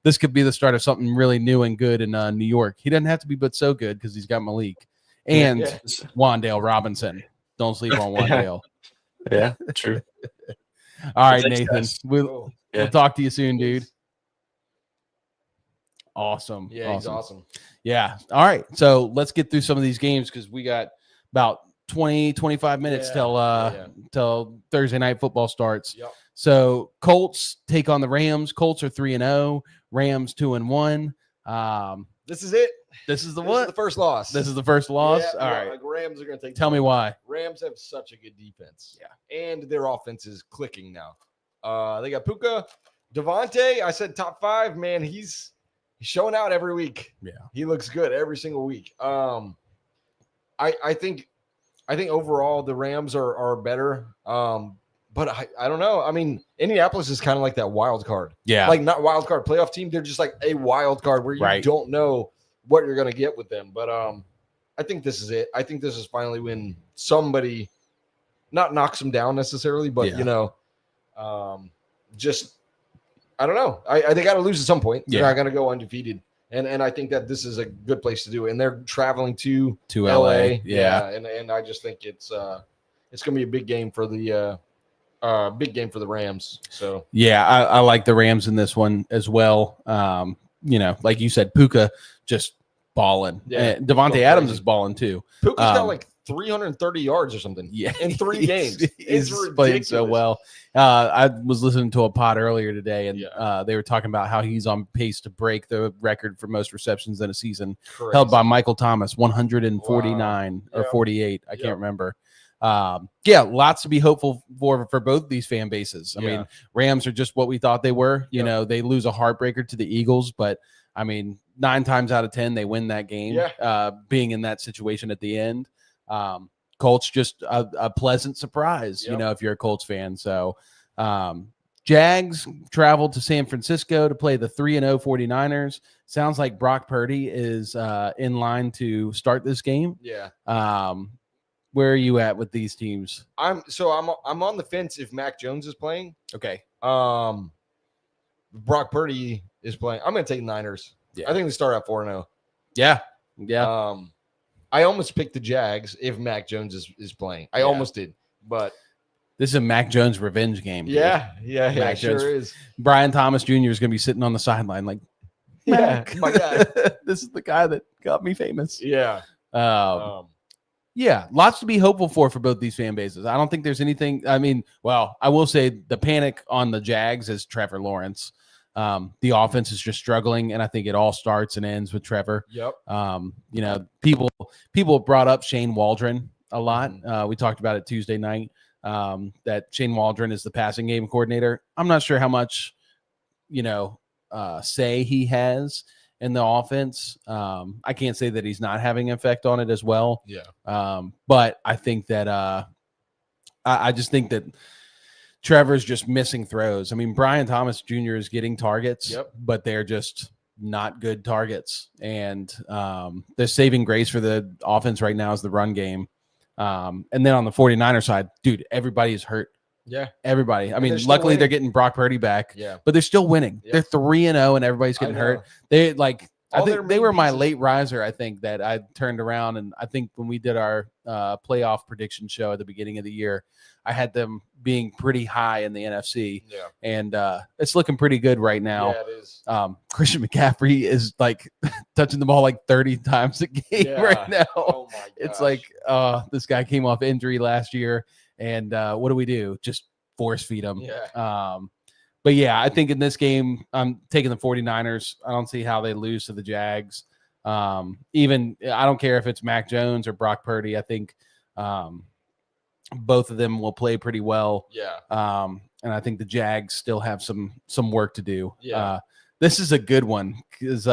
Speaker 1: this could be the start of something really new and good in New York. He doesn't have to be but so good because he's got Malik and Wandale Robinson. Don't sleep on Wandale.
Speaker 4: Yeah, true.
Speaker 1: All right,
Speaker 4: Thanks,
Speaker 1: Nathan.
Speaker 4: guys.
Speaker 3: Cool.
Speaker 4: Yeah.
Speaker 1: We'll talk to you soon, dude. Awesome.
Speaker 3: Yeah, he's awesome.
Speaker 1: Yeah. All right. So let's get through some of these games because we got about 20, 25 minutes till Thursday night football starts.
Speaker 3: Yep.
Speaker 1: So Colts take on the Rams. Colts are 3-0. Rams 2-1.
Speaker 3: This is it.
Speaker 1: This is the
Speaker 3: This
Speaker 1: what?
Speaker 3: is the first loss.
Speaker 1: This is the first loss.
Speaker 3: Yeah,
Speaker 1: All
Speaker 3: yeah,
Speaker 1: right.
Speaker 3: like Rams are going to take.
Speaker 1: Tell me why.
Speaker 3: Rams have such a good defense.
Speaker 1: Yeah.
Speaker 3: And their offense is clicking now. They got Puka, Devontae. I said top 5. Man, he's showing out every week.
Speaker 1: Yeah.
Speaker 3: He looks good every single week. I think overall the Rams are better. But I don't know. I mean, Indianapolis is kind of like that wild card.
Speaker 1: Yeah.
Speaker 3: Like not wild card playoff team. They're just like a wild card where you don't know what you're going to get with them. But I think this is it. I think this is finally when somebody not knocks them down necessarily, but just I don't know. They got to lose at some point. They're not going to go undefeated. And I think that this is a good place to do it. And they're traveling to LA.
Speaker 1: Yeah.
Speaker 3: And I just think it's going to be a big game for the Rams. So
Speaker 1: yeah, I like the Rams in this one as well. Like you said, Puka just balling.
Speaker 3: Yeah,
Speaker 1: Devontae Adams is balling too.
Speaker 3: Puka's got like 330 yards or something.
Speaker 1: Yeah,
Speaker 3: in 3 games.
Speaker 1: He's
Speaker 3: It's
Speaker 1: playing so
Speaker 3: ridiculous.
Speaker 1: well. I was listening to a pod earlier today, and they were talking about how he's on pace to break the record for most receptions in a season, held by Michael Thomas, 149 or 48. I can't remember. Lots to be hopeful for both these fan bases. I mean, Rams are just what we thought they were. You know, they lose a heartbreaker to the Eagles, but I mean, 9 times out of 10 they win that game. Being in that situation at the end, Colts just a pleasant surprise. You know, if you're a Colts fan. So Jags traveled to San Francisco to play the 3-0 49ers. Sounds like Brock Purdy is in line to start this game. Where are you at with these teams?
Speaker 3: I'm on the fence if Mac Jones is playing.
Speaker 1: Okay.
Speaker 3: Brock Purdy is playing. I'm going to take Niners. I think they start at 4-0.
Speaker 1: Yeah.
Speaker 3: I almost picked the Jags if Mac Jones is playing. I almost did, but
Speaker 1: this is a Mac Jones revenge game. Dude.
Speaker 3: Yeah,
Speaker 1: Jones.
Speaker 3: sure is.
Speaker 1: Brian Thomas Jr. is going to be sitting on the sideline like, Mac,
Speaker 3: my guy.
Speaker 1: This is the guy that got me famous.
Speaker 3: Yeah.
Speaker 1: Lots to be hopeful for both these fan bases. I don't think there's anything. I mean, well, I will say the panic on the Jags is Trevor Lawrence. The offense is just struggling, and I think it all starts and ends with Trevor. People brought up Shane Waldron a lot. We talked about it Tuesday night, that Shane Waldron is the passing game coordinator. I'm not sure how much, say he has in the offense. I can't say that he's not having an effect on it as well. But I think that I just think that Trevor's just missing throws. I mean, Brian Thomas Jr. is getting targets, but they're just not good targets. And the saving grace for the offense right now is the run game. And then on the 49er side, dude, everybody is hurt. Everybody. I mean, luckily they're getting Brock Purdy back, but they're still winning. They're 3-0 and everybody's getting hurt. They I think they were my late riser. I think that I turned around, and I think when we did our playoff prediction show at the beginning of the year, I had them being pretty high in the NFC. And it's looking pretty good right now.
Speaker 3: Yeah, it is.
Speaker 1: Christian McCaffrey is like touching the ball like 30 times a game right now.
Speaker 3: Oh my gosh.
Speaker 1: It's like this guy came off injury last year, and what do? Just force feed him. But yeah, I think in this game, I'm taking the 49ers. I don't see how they lose to the Jags. Even I don't care if it's Mac Jones or Brock Purdy. I think both of them will play pretty well.
Speaker 3: Yeah.
Speaker 1: And I think the Jags still have some work to do.
Speaker 3: Yeah.
Speaker 1: This is a good one because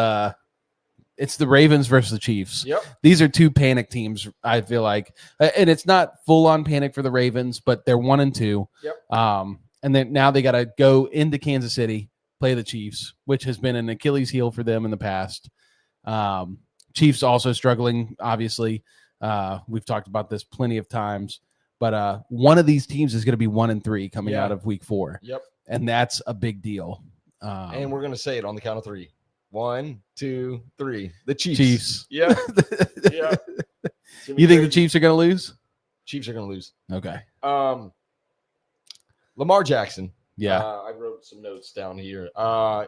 Speaker 1: it's the Ravens versus the Chiefs.
Speaker 3: Yep.
Speaker 1: These are two panic teams, I feel like. And it's not full-on panic for the Ravens, but they're 1-2.
Speaker 3: Yep.
Speaker 1: And then now they got to go into Kansas City, play the Chiefs, which has been an Achilles heel for them in the past. Chiefs also struggling, obviously. We've talked about this plenty of times. But one of these teams is going to be 1-3 coming out of week 4.
Speaker 3: Yep.
Speaker 1: And that's a big deal.
Speaker 3: And we're going to say it on the count of 3. 1, 2, 3. The Chiefs.
Speaker 1: Chiefs.
Speaker 3: Yeah. Yeah.
Speaker 1: You think the Chiefs are going to lose?
Speaker 3: Chiefs are going to lose.
Speaker 1: Okay.
Speaker 3: Lamar Jackson.
Speaker 1: Yeah.
Speaker 3: I wrote some notes down here.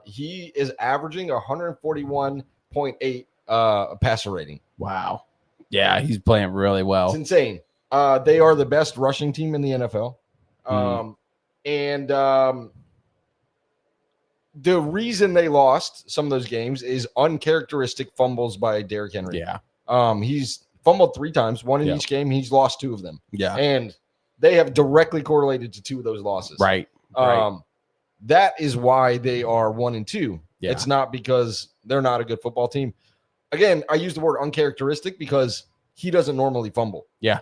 Speaker 3: He is averaging 141.8 passer rating.
Speaker 1: Wow. Yeah, he's playing really well.
Speaker 3: It's insane. They are the best rushing team in the NFL. The reason they lost some of those games is uncharacteristic fumbles by Derrick Henry.
Speaker 1: Yeah.
Speaker 3: He's fumbled 3 times, one in each game. He's lost 2 of them.
Speaker 1: Yeah.
Speaker 3: And they have directly correlated to 2 of those losses.
Speaker 1: Right.
Speaker 3: That is why they are 1-2.
Speaker 1: Yeah.
Speaker 3: It's not because they're not a good football team. Again, I use the word uncharacteristic because he doesn't normally fumble.
Speaker 1: Yeah.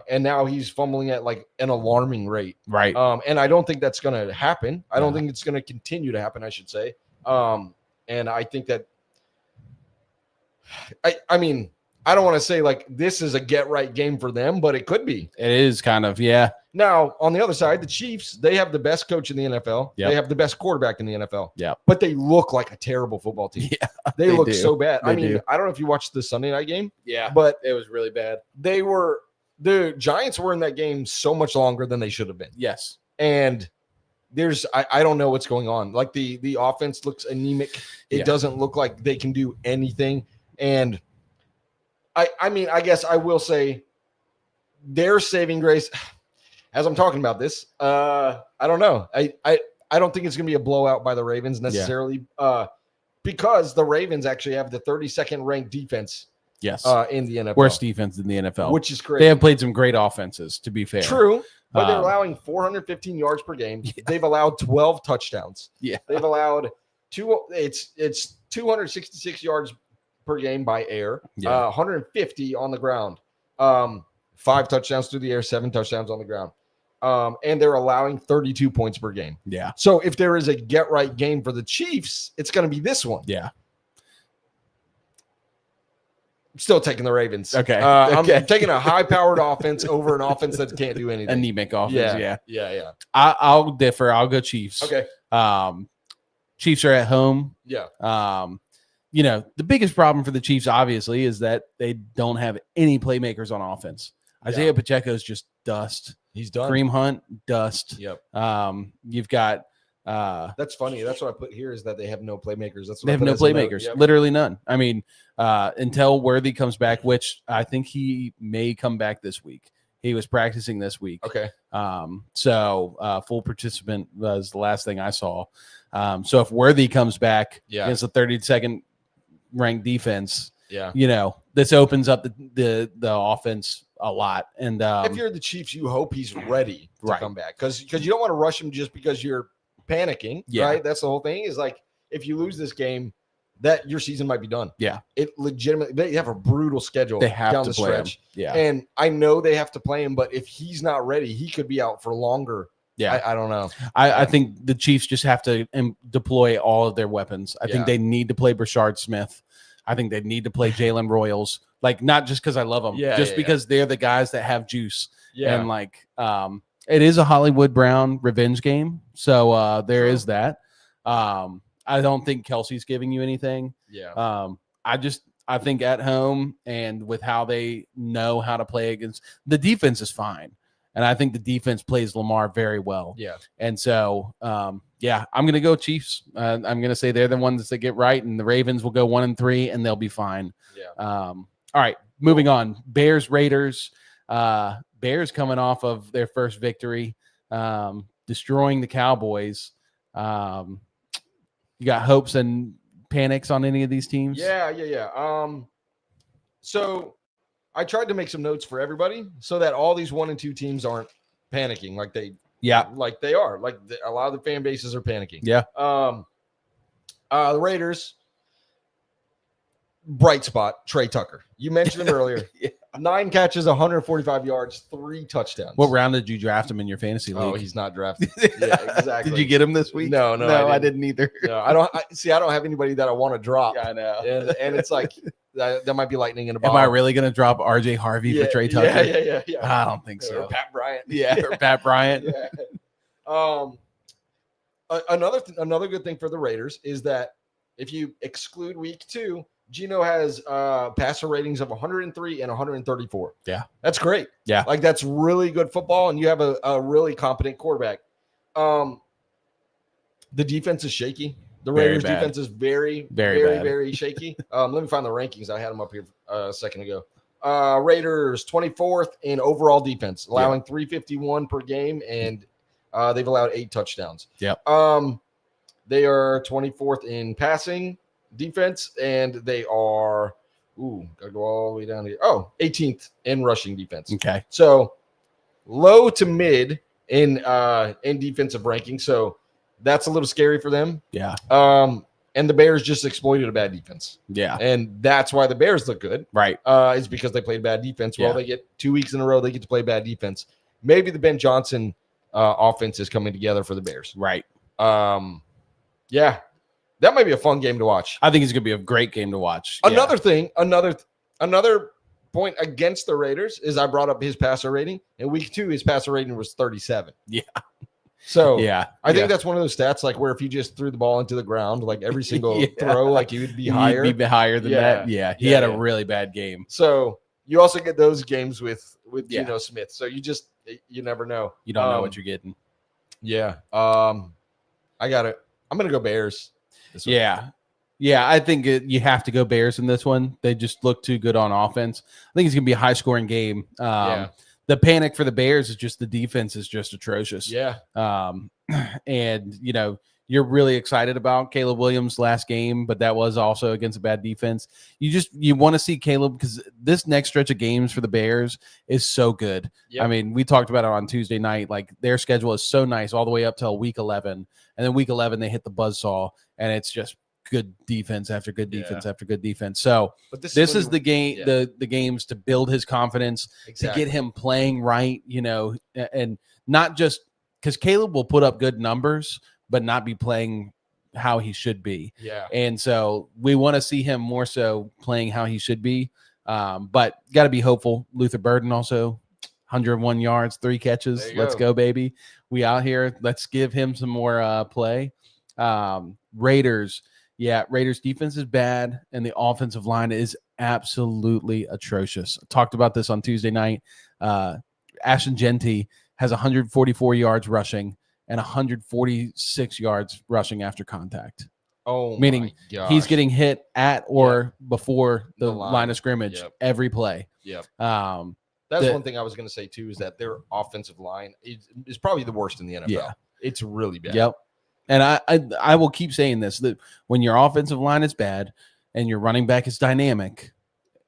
Speaker 3: And now he's fumbling at like an alarming rate.
Speaker 1: Right.
Speaker 3: And I don't think that's going to happen. I don't think it's going to continue to happen, I should say. And I think that I mean, I don't want to say like this is a get right game for them, but it could be.
Speaker 1: It is kind of, yeah.
Speaker 3: Now, on the other side, the Chiefs, they have the best coach in the NFL.
Speaker 1: Yep.
Speaker 3: They have the best quarterback in the NFL.
Speaker 1: Yeah.
Speaker 3: But they look like a terrible football team.
Speaker 1: Yeah.
Speaker 3: They look
Speaker 1: do.
Speaker 3: so bad. I
Speaker 1: They
Speaker 3: mean,
Speaker 1: do.
Speaker 3: I don't know if you watched the Sunday night game.
Speaker 1: Yeah.
Speaker 3: But
Speaker 1: it was really bad.
Speaker 3: The Giants were in that game so much longer than they should have been.
Speaker 1: Yes.
Speaker 3: And I don't know what's going on. Like the offense looks anemic. It doesn't look like they can do anything. And I mean, I guess I will say their saving grace as I'm talking about this. I don't know. I don't think it's going to be a blowout by the Ravens necessarily because the Ravens actually have the 32nd ranked defense.
Speaker 1: Yes.
Speaker 3: In the NFL.
Speaker 1: Worst defense in the NFL.
Speaker 3: Which is crazy.
Speaker 1: They have played some great offenses, to be fair.
Speaker 3: True. But they're allowing 415 yards per game. Yeah. They've allowed 12 touchdowns.
Speaker 1: Yeah.
Speaker 3: They've allowed it's 266 yards per game by air. Yeah. 150 on the ground. 5 touchdowns through the air, 7 touchdowns on the ground. And they're allowing 32 points per game.
Speaker 1: Yeah.
Speaker 3: So if there is a get right game for the Chiefs, it's going to be this one.
Speaker 1: Yeah.
Speaker 3: I'm still taking the Ravens.
Speaker 1: Okay.
Speaker 3: I'm taking a high-powered offense over an offense that can't do anything.
Speaker 1: Anemic offense. Yeah.
Speaker 3: I'll
Speaker 1: differ. I'll go Chiefs.
Speaker 3: Okay.
Speaker 1: Chiefs are at home.
Speaker 3: Yeah.
Speaker 1: You know, the biggest problem for the Chiefs, obviously, is that they don't have any playmakers on offense. Isaiah Pacheco's just dust.
Speaker 3: He's done.
Speaker 1: Kareem Hunt, dust.
Speaker 3: Yep.
Speaker 1: You've got
Speaker 3: that's funny. That's what I put here is that they have no playmakers. That's what
Speaker 1: they have no playmakers. Yep. Literally none. I mean, until Worthy comes back, which I think he may come back this week. He was practicing this week.
Speaker 3: Okay.
Speaker 1: So full participant was the last thing I saw. So if Worthy comes back against the 32nd ranked defense, you know, this opens up the offense a lot. And
Speaker 3: if you're the Chiefs, you hope he's ready to come back because you don't want to rush him just because you're panicking, right? That's the whole thing. Is like if you lose this game, that your season might be done. Yeah, it legitimately. They have a brutal schedule.
Speaker 1: They have
Speaker 3: down
Speaker 1: to
Speaker 3: the
Speaker 1: play
Speaker 3: stretch.
Speaker 1: him. Yeah,
Speaker 3: and I know they have to play him, but if he's not ready, he could be out for longer. Yeah, I don't know.
Speaker 1: I think the Chiefs just have to deploy all of their weapons. I think they need to play Brashard Smith. I think they need to play Jalen Royals. Like not just because I love them, just because they're the guys that have juice. Yeah, and like it is a Hollywood Brown revenge game, so there is that. I don't think Kelsey's giving you anything. Yeah. I think at home and with how they know how to play against the defense is fine. And I think the defense plays Lamar very well. Yeah. And so, I'm going to go Chiefs. I'm going to say they're the ones that get right, and the Ravens will go 1-3, and they'll be fine. Yeah. All right, moving on. Bears, Raiders. Bears coming off of their first victory, destroying the Cowboys. You got hopes and panics on any of these teams?
Speaker 3: Yeah. So I tried to make some notes for everybody so that all these 1 and 2 teams aren't panicking like they are. Like a lot of the fan bases are panicking.
Speaker 1: Yeah.
Speaker 3: The Raiders, bright spot, Trey Tucker. You mentioned him earlier. 9 catches, 145 yards, 3 touchdowns.
Speaker 1: What round did you draft him in your fantasy league?
Speaker 3: Oh, he's not drafted. Yeah, exactly.
Speaker 1: Did you get him this week?
Speaker 3: No,
Speaker 1: I didn't either.
Speaker 3: No, I don't. I don't have anybody that I want to drop.
Speaker 1: Yeah, I know.
Speaker 3: And it's like that might be lightning in a bottle.
Speaker 1: Am I really going to drop RJ Harvey for Trey Tucker?
Speaker 3: Yeah.
Speaker 1: I don't think so.
Speaker 3: Or Pat Bryant.
Speaker 1: Or Pat Bryant.
Speaker 3: Another good thing for the Raiders is that if you exclude week 2, Geno has passer ratings of 103 and 134.
Speaker 1: Yeah.
Speaker 3: That's great.
Speaker 1: Yeah.
Speaker 3: Like that's really good football, and you have a really competent quarterback. The defense is shaky. The Raiders defense is very shaky. Let me find the rankings. I had them up here a second ago. Raiders 24th in overall defense, allowing 351 per game, and they've allowed 8 touchdowns.
Speaker 1: Yep.
Speaker 3: They are 24th in passing defense, and they are gotta go all the way down here. 18th in rushing defense.
Speaker 1: Okay.
Speaker 3: So low to mid in defensive ranking. So that's a little scary for them.
Speaker 1: Yeah.
Speaker 3: And the Bears just exploited a bad defense.
Speaker 1: Yeah.
Speaker 3: And that's why the Bears look good.
Speaker 1: Right.
Speaker 3: It's because they played bad defense. Well, they get 2 weeks in a row, they get to play bad defense. Maybe the Ben Johnson offense is coming together for the Bears.
Speaker 1: Right.
Speaker 3: Yeah. That might be a fun game to watch.
Speaker 1: I think it's going to be a great game to watch.
Speaker 3: Another thing, another point against the Raiders is I brought up his passer rating. In week 2, his passer rating was 37.
Speaker 1: Yeah.
Speaker 3: So
Speaker 1: I
Speaker 3: think that's one of those stats like where if you just threw the ball into the ground, like every single throw, like you would be higher.
Speaker 1: You'd be higher than that. Yeah. He had a really bad game.
Speaker 3: So you also get those games with Geno Smith. So you never know.
Speaker 1: You don't know what you're getting.
Speaker 3: Yeah. I got it. I'm going to go Bears.
Speaker 1: Yeah. I think you have to go Bears in this one. They just look too good on offense. I think it's going to be a high-scoring game. The panic for the Bears is just the defense is just atrocious.
Speaker 3: Yeah.
Speaker 1: And, you're really excited about Caleb Williams' last game, but that was also against a bad defense. You want to see Caleb because this next stretch of games for the Bears is so good. Yep. I mean, we talked about it on Tuesday night. Like their schedule is so nice all the way up till week 11. And then week 11, they hit the buzzsaw, and it's just good defense after good defense after good defense. So this is the game, the games to build his confidence, to get him playing right, and not just because Caleb will put up good numbers, but not be playing how he should be.
Speaker 3: Yeah.
Speaker 1: And so we want to see him more so playing how he should be. But got to be hopeful. Luther Burden also 101 yards, 3 catches. Let's go, baby. We out here. Let's give him some more play. Raiders. Yeah, Raiders defense is bad, and the offensive line is absolutely atrocious. I talked about this on Tuesday night. Ashton Genty has 144 yards rushing and 146 yards rushing after contact.
Speaker 3: Oh,
Speaker 1: meaning he's getting hit at or before the line of scrimmage every play.
Speaker 3: Yep. That's one thing I was going to say too, is that their offensive line is probably the worst in the NFL.
Speaker 1: Yeah.
Speaker 3: It's really bad.
Speaker 1: Yep. And I will keep saying this, that when your offensive line is bad and your running back is dynamic,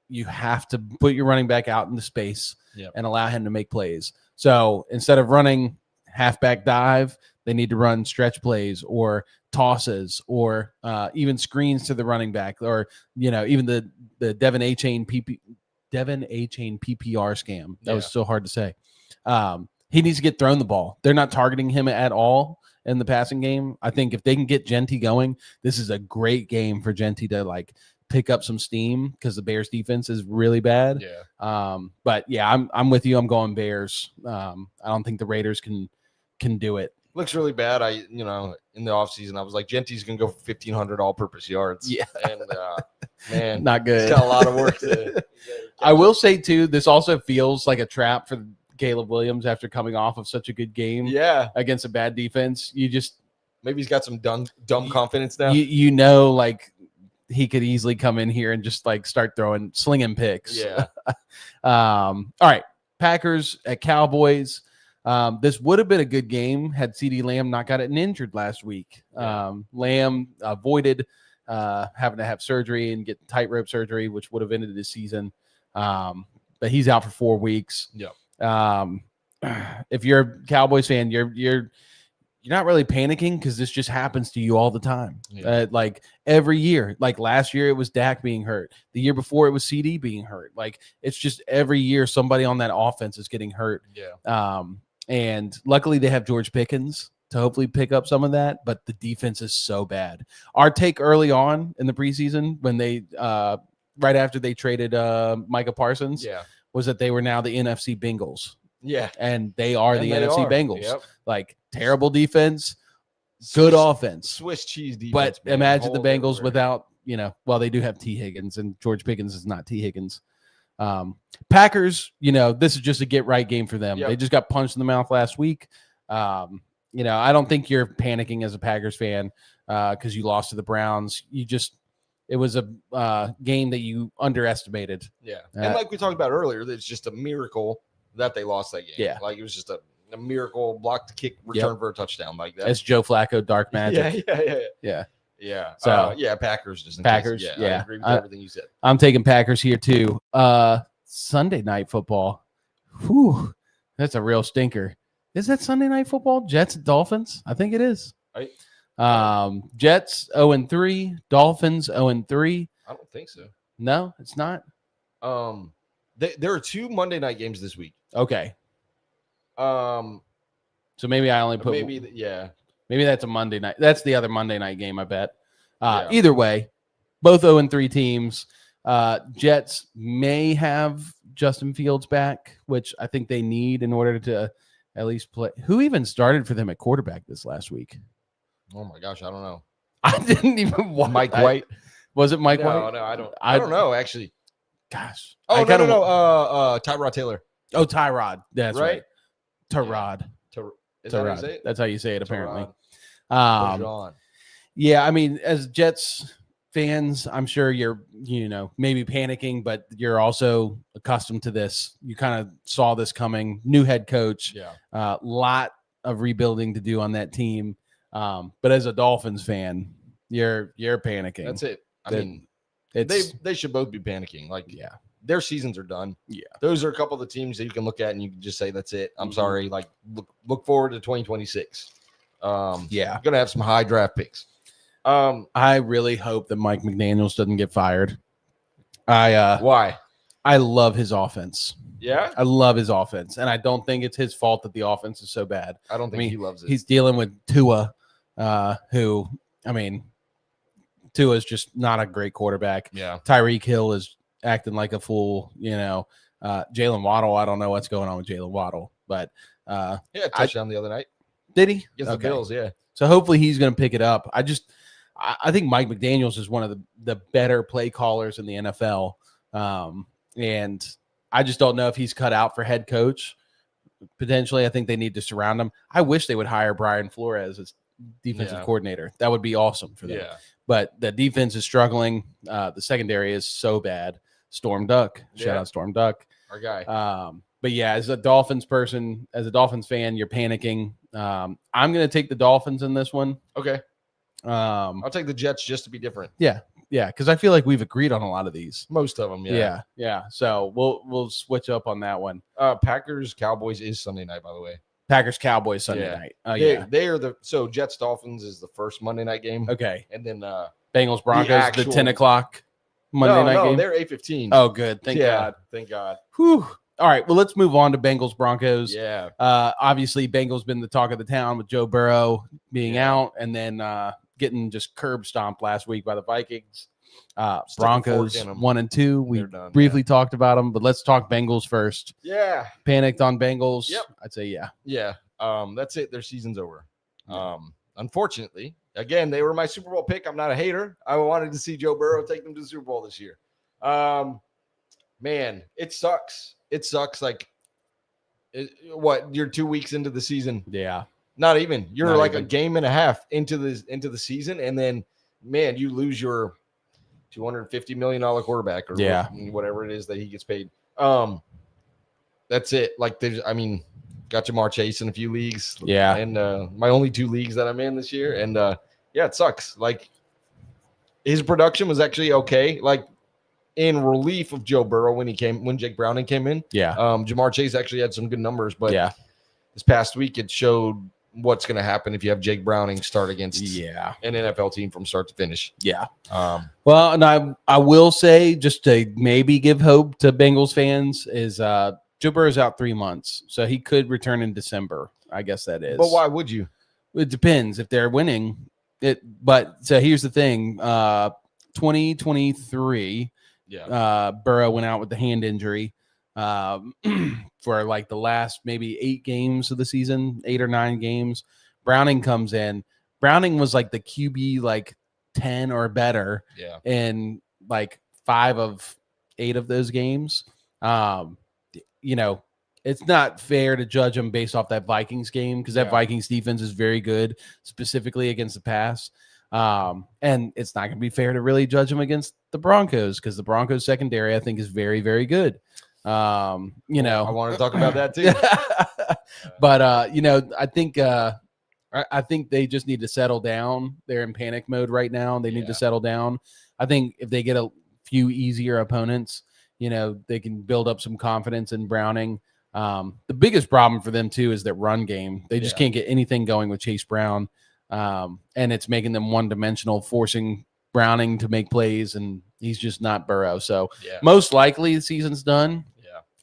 Speaker 1: you have to put your running back out into space and allow him to make plays. So instead of running halfback dive, they need to run stretch plays or tosses or even screens to the running back, or even the Devin A. Chain PPR scam. That was so hard to say. He needs to get thrown the ball. They're not targeting him at all in the passing game. I think if they can get Genty going, this is a great game for Genty to pick up some steam because the Bears defense is really bad.
Speaker 3: Yeah.
Speaker 1: But I'm with you. I'm going Bears. I don't think the Raiders can do it.
Speaker 3: Looks really bad. In the offseason, I was like, Genty's going to go for 1,500 all-purpose yards.
Speaker 1: Yeah.
Speaker 3: And, man,
Speaker 1: not good.
Speaker 3: He's got a lot of work to
Speaker 1: I will say, too, this also feels like a trap for Caleb Williams after coming off of such a good game against a bad defense.
Speaker 3: Maybe he's got some dumb confidence now.
Speaker 1: He could easily come in here and just start slinging picks.
Speaker 3: Yeah.
Speaker 1: All right. Packers at Cowboys. This would have been a good game had CeeDee Lamb not gotten injured last week. Lamb avoided having to have surgery and get tightrope surgery, which would have ended his season. But but he's out for 4 weeks.
Speaker 3: Yeah.
Speaker 1: If you're a Cowboys fan, you're not really panicking because this just happens to you all the time.
Speaker 3: Yeah.
Speaker 1: Like every year, like last year it was Dak being hurt. The year before it was CD being hurt. Like it's just every year somebody on that offense is getting hurt.
Speaker 3: Yeah.
Speaker 1: And luckily they have George Pickens to hopefully pick up some of that, but the defense is so bad. Our take early on in the preseason when they right after they traded Micah Parsons was that they were now the NFC Bengals.
Speaker 3: Yeah.
Speaker 1: And they are the NFC Bengals.
Speaker 3: Yep.
Speaker 1: Like terrible defense, good offense.
Speaker 3: Swiss cheese defense.
Speaker 1: But imagine the Bengals without, well, they do have T. Higgins, and George Pickens is not T. Higgins. Packers, this is just a get right game for them.
Speaker 3: Yep.
Speaker 1: They just got punched in the mouth last week. I don't think you're panicking as a Packers fan because you lost to the Browns. It was a game that you underestimated.
Speaker 3: Yeah. And like we talked about earlier, it's just a miracle that they lost that game.
Speaker 1: Yeah.
Speaker 3: Like it was just a miracle block to kick return for a touchdown like that.
Speaker 1: It's Joe Flacco, dark magic.
Speaker 3: Yeah.
Speaker 1: So
Speaker 3: Packers just in
Speaker 1: Packers.
Speaker 3: Case.
Speaker 1: Yeah.
Speaker 3: I agree with everything you said.
Speaker 1: I'm taking Packers here too. Sunday night football. Whew, that's a real stinker. Is that Sunday night football? Jets and Dolphins? I think it is.
Speaker 3: Right.
Speaker 1: Jets 0-3, Dolphins 0-3.
Speaker 3: I don't think so.
Speaker 1: No, it's not.
Speaker 3: There are 2 Monday night games this week.
Speaker 1: Okay.
Speaker 3: So
Speaker 1: maybe I only put
Speaker 3: maybe
Speaker 1: that's a Monday night. That's the other Monday night game, I bet.
Speaker 3: Yeah.
Speaker 1: Either way, both 0-3 teams. Jets may have Justin Fields back, which I think they need in order to at least play. Who even started for them at quarterback this last week?
Speaker 3: Oh my gosh, I don't know.
Speaker 1: I didn't even watch.
Speaker 3: Mike White.
Speaker 1: Was it Mike White?
Speaker 3: No, I don't know actually.
Speaker 1: Gosh.
Speaker 3: Oh, no. Tyrod Taylor.
Speaker 1: Oh, Tyrod. That's right.
Speaker 3: Right?
Speaker 1: Tyrod.
Speaker 3: Is that how you say it?
Speaker 1: That's how you say it, apparently.
Speaker 3: Tyrod.
Speaker 1: Yeah, I mean, as Jets fans, I'm sure you're, maybe panicking, but you're also accustomed to this. You kind of saw this coming. New head coach.
Speaker 3: Yeah.
Speaker 1: Lot of rebuilding to do on that team. But as a Dolphins fan, you're panicking.
Speaker 3: That's it. I mean, they should both be panicking. Like, their seasons are done.
Speaker 1: Yeah.
Speaker 3: Those are a couple of the teams that you can look at and you can just say, that's it. I'm sorry. Like, look forward to 2026. Going to have some high draft picks.
Speaker 1: I really hope that Mike McDaniels doesn't get fired. Why? I love his offense.
Speaker 3: Yeah?
Speaker 1: I love his offense. And I don't think it's his fault that the offense is so bad.
Speaker 3: I don't think he loves it.
Speaker 1: He's dealing with Tua, who, Tua is just not a great quarterback.
Speaker 3: Yeah.
Speaker 1: Tyreek Hill is acting like a fool, Jalen Waddle, I don't know what's going on with Jalen Waddle, but
Speaker 3: he had a touchdown the other night.
Speaker 1: Did he?
Speaker 3: Against the Bills, yeah.
Speaker 1: So hopefully he's going to pick it up. I think Mike McDaniels is one of the better play callers in the NFL. And I just don't know if he's cut out for head coach. Potentially, I think they need to surround him. I wish they would hire Brian Flores as defensive coordinator. That would be awesome for them.
Speaker 3: Yeah.
Speaker 1: But the defense is struggling. The secondary is so bad. Storm Duck. Shout out Storm Duck.
Speaker 3: Our guy.
Speaker 1: But yeah, as a Dolphins person, as a Dolphins fan, you're panicking. I'm going to take the Dolphins in this one.
Speaker 3: Okay. I'll take the Jets just to be different.
Speaker 1: Yeah, because I feel like we've agreed on a lot of these.
Speaker 3: Most of them,
Speaker 1: yeah. So we'll switch up on that one.
Speaker 3: Packers Cowboys is Sunday night, by the way.
Speaker 1: Packers Cowboys Sunday night.
Speaker 3: They are Jets Dolphins is the first Monday night game.
Speaker 1: Okay,
Speaker 3: and then
Speaker 1: Bengals Broncos the 10 o'clock Monday night game.
Speaker 3: They're 8:15.
Speaker 1: Oh, good. Thank God.
Speaker 3: Thank God.
Speaker 1: Whew. All right. Well, let's move on to Bengals Broncos.
Speaker 3: Yeah.
Speaker 1: Obviously, Bengals been the talk of the town with Joe Burrow being out, and then getting just curb stomped last week by the Vikings. Broncos 1-2. We briefly talked about them, but let's talk Bengals first.
Speaker 3: Yeah.
Speaker 1: Panicked on Bengals.
Speaker 3: Yep.
Speaker 1: I'd say yeah.
Speaker 3: Yeah. That's it. Their season's over. Unfortunately, again, they were my Super Bowl pick. I'm not a hater. I wanted to see Joe Burrow take them to the Super Bowl this year. Man, it sucks. It sucks. Like, you're 2 weeks into the season.
Speaker 1: Yeah.
Speaker 3: Not even. You're a game and a half into the season, and then, man, you lose your $250 million quarterback or whatever it is that he gets paid. That's it. Like, got Jamar Chase in a few leagues.
Speaker 1: Yeah.
Speaker 3: And my only 2 leagues that I'm in this year. And it sucks. Like, his production was actually okay. Like, in relief of Joe Burrow when Jake Browning came in.
Speaker 1: Yeah.
Speaker 3: Jamar Chase actually had some good numbers, but
Speaker 1: yeah.
Speaker 3: this past week it showed what's going to happen if you have Jake Browning start against
Speaker 1: Yeah.
Speaker 3: an NFL team from start to finish.
Speaker 1: Yeah.
Speaker 3: Well,
Speaker 1: and I will say, just to maybe give hope to Bengals fans, is Joe Burrow's out 3 months, so he could return in December. I guess that is.
Speaker 3: But why would you?
Speaker 1: It depends if they're winning. But so here's the thing: 2023, Burrow went out with the hand injury for like the last maybe 8 games of the season, 8 or 9 games. Browning comes in. Browning was like the QB like 10 or better in like 5 of 8 of those games. It's not fair to judge him based off that Vikings game because that Vikings defense is very good, specifically against the pass. And it's not going to be fair to really judge him against the Broncos because the Broncos secondary, I think, is very, very good. I
Speaker 3: want to talk about that too.
Speaker 1: But I think they just need to settle down. They're in panic mode right now. They need to settle down. I think if they get a few easier opponents, they can build up some confidence in Browning. The biggest problem for them too is that run game. They just can't get anything going with Chase Brown. And it's making them one-dimensional, forcing Browning to make plays, and he's just not Burrow. So most likely the season's done.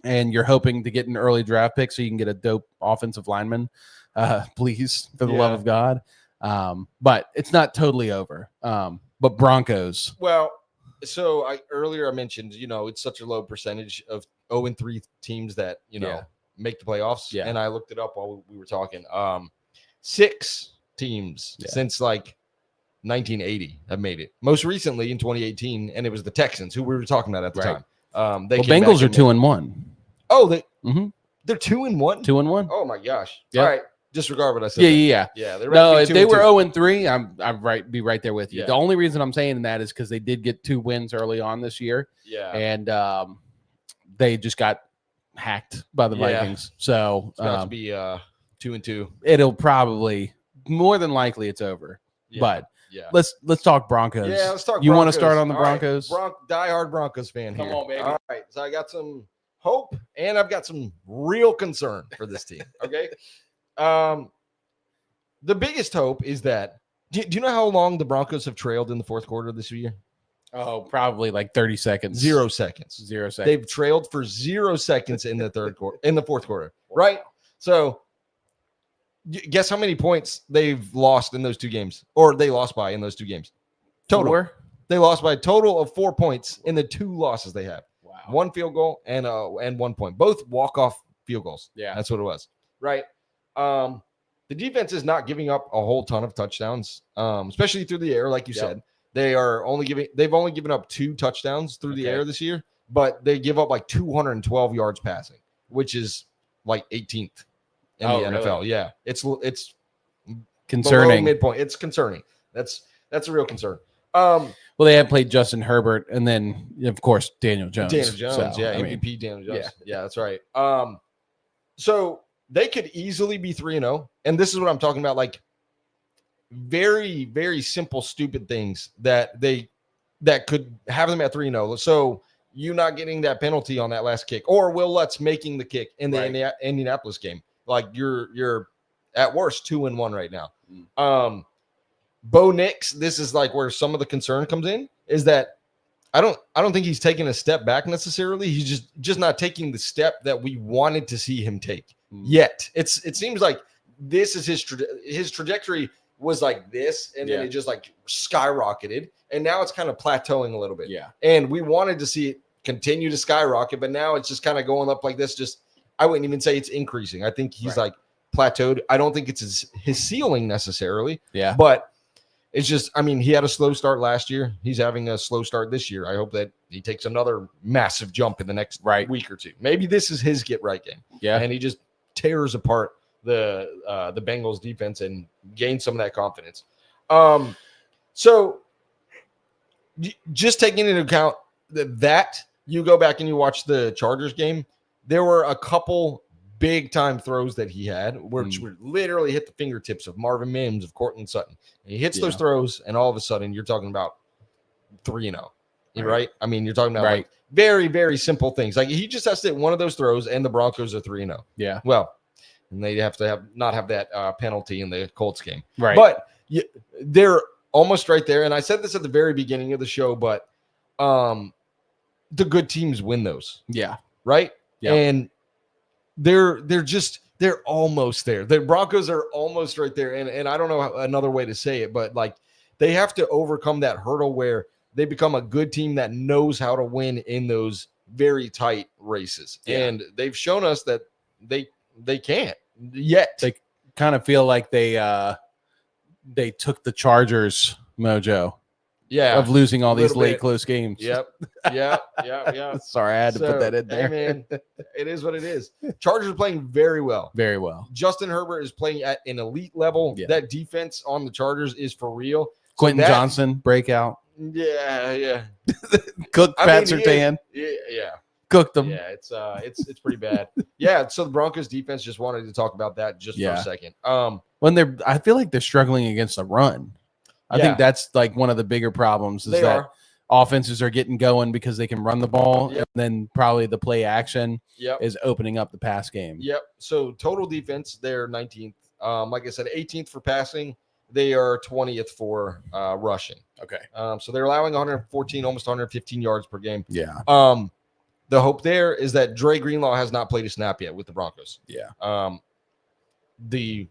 Speaker 1: And you're hoping to get an early draft pick so you can get a dope offensive lineman, please, for the love of God. But it's not totally over. But Broncos.
Speaker 3: Well, so earlier I mentioned, it's such a low percentage of 0-3 teams that, make the playoffs.
Speaker 1: Yeah.
Speaker 3: And I looked it up while we were talking. 6 teams since like 1980 have made it. Most recently in 2018, and it was the Texans, who we were talking about at the time.
Speaker 1: Bengals are 2-1.
Speaker 3: Oh, they're 2-1?
Speaker 1: 2-1.
Speaker 3: Oh my gosh.
Speaker 1: Yep.
Speaker 3: All right. Disregard what I said.
Speaker 1: Yeah.
Speaker 3: If
Speaker 1: they were 0-3, I'd be right there with you.
Speaker 3: Yeah.
Speaker 1: The only reason I'm saying that is because they did get 2 wins early on this year.
Speaker 3: Yeah.
Speaker 1: And they just got hacked by the Vikings. So
Speaker 3: it's about to be 2-2.
Speaker 1: It'll probably, more than likely, it's over.
Speaker 3: Yeah.
Speaker 1: But
Speaker 3: yeah,
Speaker 1: let's talk Broncos.
Speaker 3: Yeah, let's talk.
Speaker 1: You want to
Speaker 3: Broncos.
Speaker 1: start on the
Speaker 3: All
Speaker 1: Broncos?
Speaker 3: Right. Diehard Broncos fan here.
Speaker 1: Come on, baby.
Speaker 3: All right, so I got some hope and I've got some real concern for this team. Okay. The biggest hope is that do you know how long the Broncos have trailed in the fourth quarter this year?
Speaker 1: Oh, probably like 30 seconds.
Speaker 3: 0 seconds.
Speaker 1: 0 seconds.
Speaker 3: They've trailed for 0 seconds in the fourth quarter. Right. So guess how many points they've lost in those 2 games, or they lost by in those 2 games? Total.
Speaker 1: 4?
Speaker 3: They lost by a total of 4 points in the 2 losses they have.
Speaker 1: Wow.
Speaker 3: 1 field goal and 1 point. Both walk-off field goals.
Speaker 1: Yeah.
Speaker 3: That's what it was. Right. The defense is not giving up a whole ton of touchdowns, especially through the air, like you said. They've only given up 2 touchdowns through the air this year, but they give up like 212 yards passing, which is like 18th in the NFL.
Speaker 1: Really?
Speaker 3: Yeah. It's
Speaker 1: Concerning.
Speaker 3: below midpoint. It's concerning. That's a real concern.
Speaker 1: Well, they have played Justin Herbert and then, of course, Daniel Jones.
Speaker 3: MVP Daniel Jones. Yeah, that's right. So they could easily be 3-0, and this is what I'm talking about. Like very, very simple, stupid things that could have them at 3-0. So you not getting that penalty on that last kick, or Will Lutz making the kick in the Indianapolis game. Like you're at worst 2-1 right now. Bo Nix, this is like where some of the concern comes in, is that I don't think he's taking a step back necessarily. He's just not taking the step that we wanted to see him take yet. It seems like this is his trajectory was like this, and then it just like skyrocketed, and now it's kind of plateauing a little bit.
Speaker 1: Yeah.
Speaker 3: And we wanted to see it continue to skyrocket, but now it's just kind of going up like this. Just I wouldn't even say it's increasing. I think he's like plateaued. I don't think it's his ceiling necessarily.
Speaker 1: Yeah.
Speaker 3: But it's just, I mean, he had a slow start last year. He's having a slow start this year. I hope that he takes another massive jump in the next week or 2. Maybe this is his get right game.
Speaker 1: Yeah.
Speaker 3: And he just tears apart the Bengals defense and gains some of that confidence. So just taking into account that you go back and you watch the Chargers game, there were a couple big time throws that he had, which would literally hit the fingertips of Marvin Mims, of Cortland Sutton. And he hits those throws, and all of a sudden you're talking about 3-0. right? I mean, you're talking about
Speaker 1: Right.
Speaker 3: like very, very simple things. Like he just has to hit one of those throws, and the Broncos are 3-0.
Speaker 1: Yeah.
Speaker 3: Well, and they have to not have that penalty in the Colts game.
Speaker 1: Right.
Speaker 3: But they're almost right there. And I said this at the very beginning of the show, but the good teams win those.
Speaker 1: Yeah.
Speaker 3: Right.
Speaker 1: Yep.
Speaker 3: And they're almost there. The Broncos are almost right there. And I don't know another way to say it, but like they have to overcome that hurdle where they become a good team that knows how to win in those very tight races.
Speaker 1: Yeah.
Speaker 3: And they've shown us that they can't yet.
Speaker 1: They kind of feel like they took the Chargers mojo of losing all these late close games.
Speaker 3: Yep.
Speaker 1: Sorry, I had to put that in there.
Speaker 3: Hey man, it is what it is. Chargers are playing very well.
Speaker 1: Very well.
Speaker 3: Justin Herbert is playing at an elite level.
Speaker 1: Yeah.
Speaker 3: That defense on the Chargers is for real.
Speaker 1: Quentin Johnson breakout.
Speaker 3: Yeah.
Speaker 1: Cooked Pat Surtain.
Speaker 3: Yeah.
Speaker 1: Cooked them.
Speaker 3: Yeah, it's pretty bad. Yeah, so the Broncos defense, just wanted to talk about that just for a second.
Speaker 1: I feel like they're struggling against the run. I think that's like one of the bigger problems is that offenses are getting going because they can run the ball, and then probably the play action is opening up the pass game.
Speaker 3: Yep. So total defense, they're 19th. Like I said, 18th for passing. They are 20th for rushing.
Speaker 1: Okay.
Speaker 3: So they're allowing 114, almost 115 yards per game.
Speaker 1: Yeah.
Speaker 3: The hope there is that Dre Greenlaw has not played a snap yet with the Broncos.
Speaker 1: Yeah.
Speaker 3: The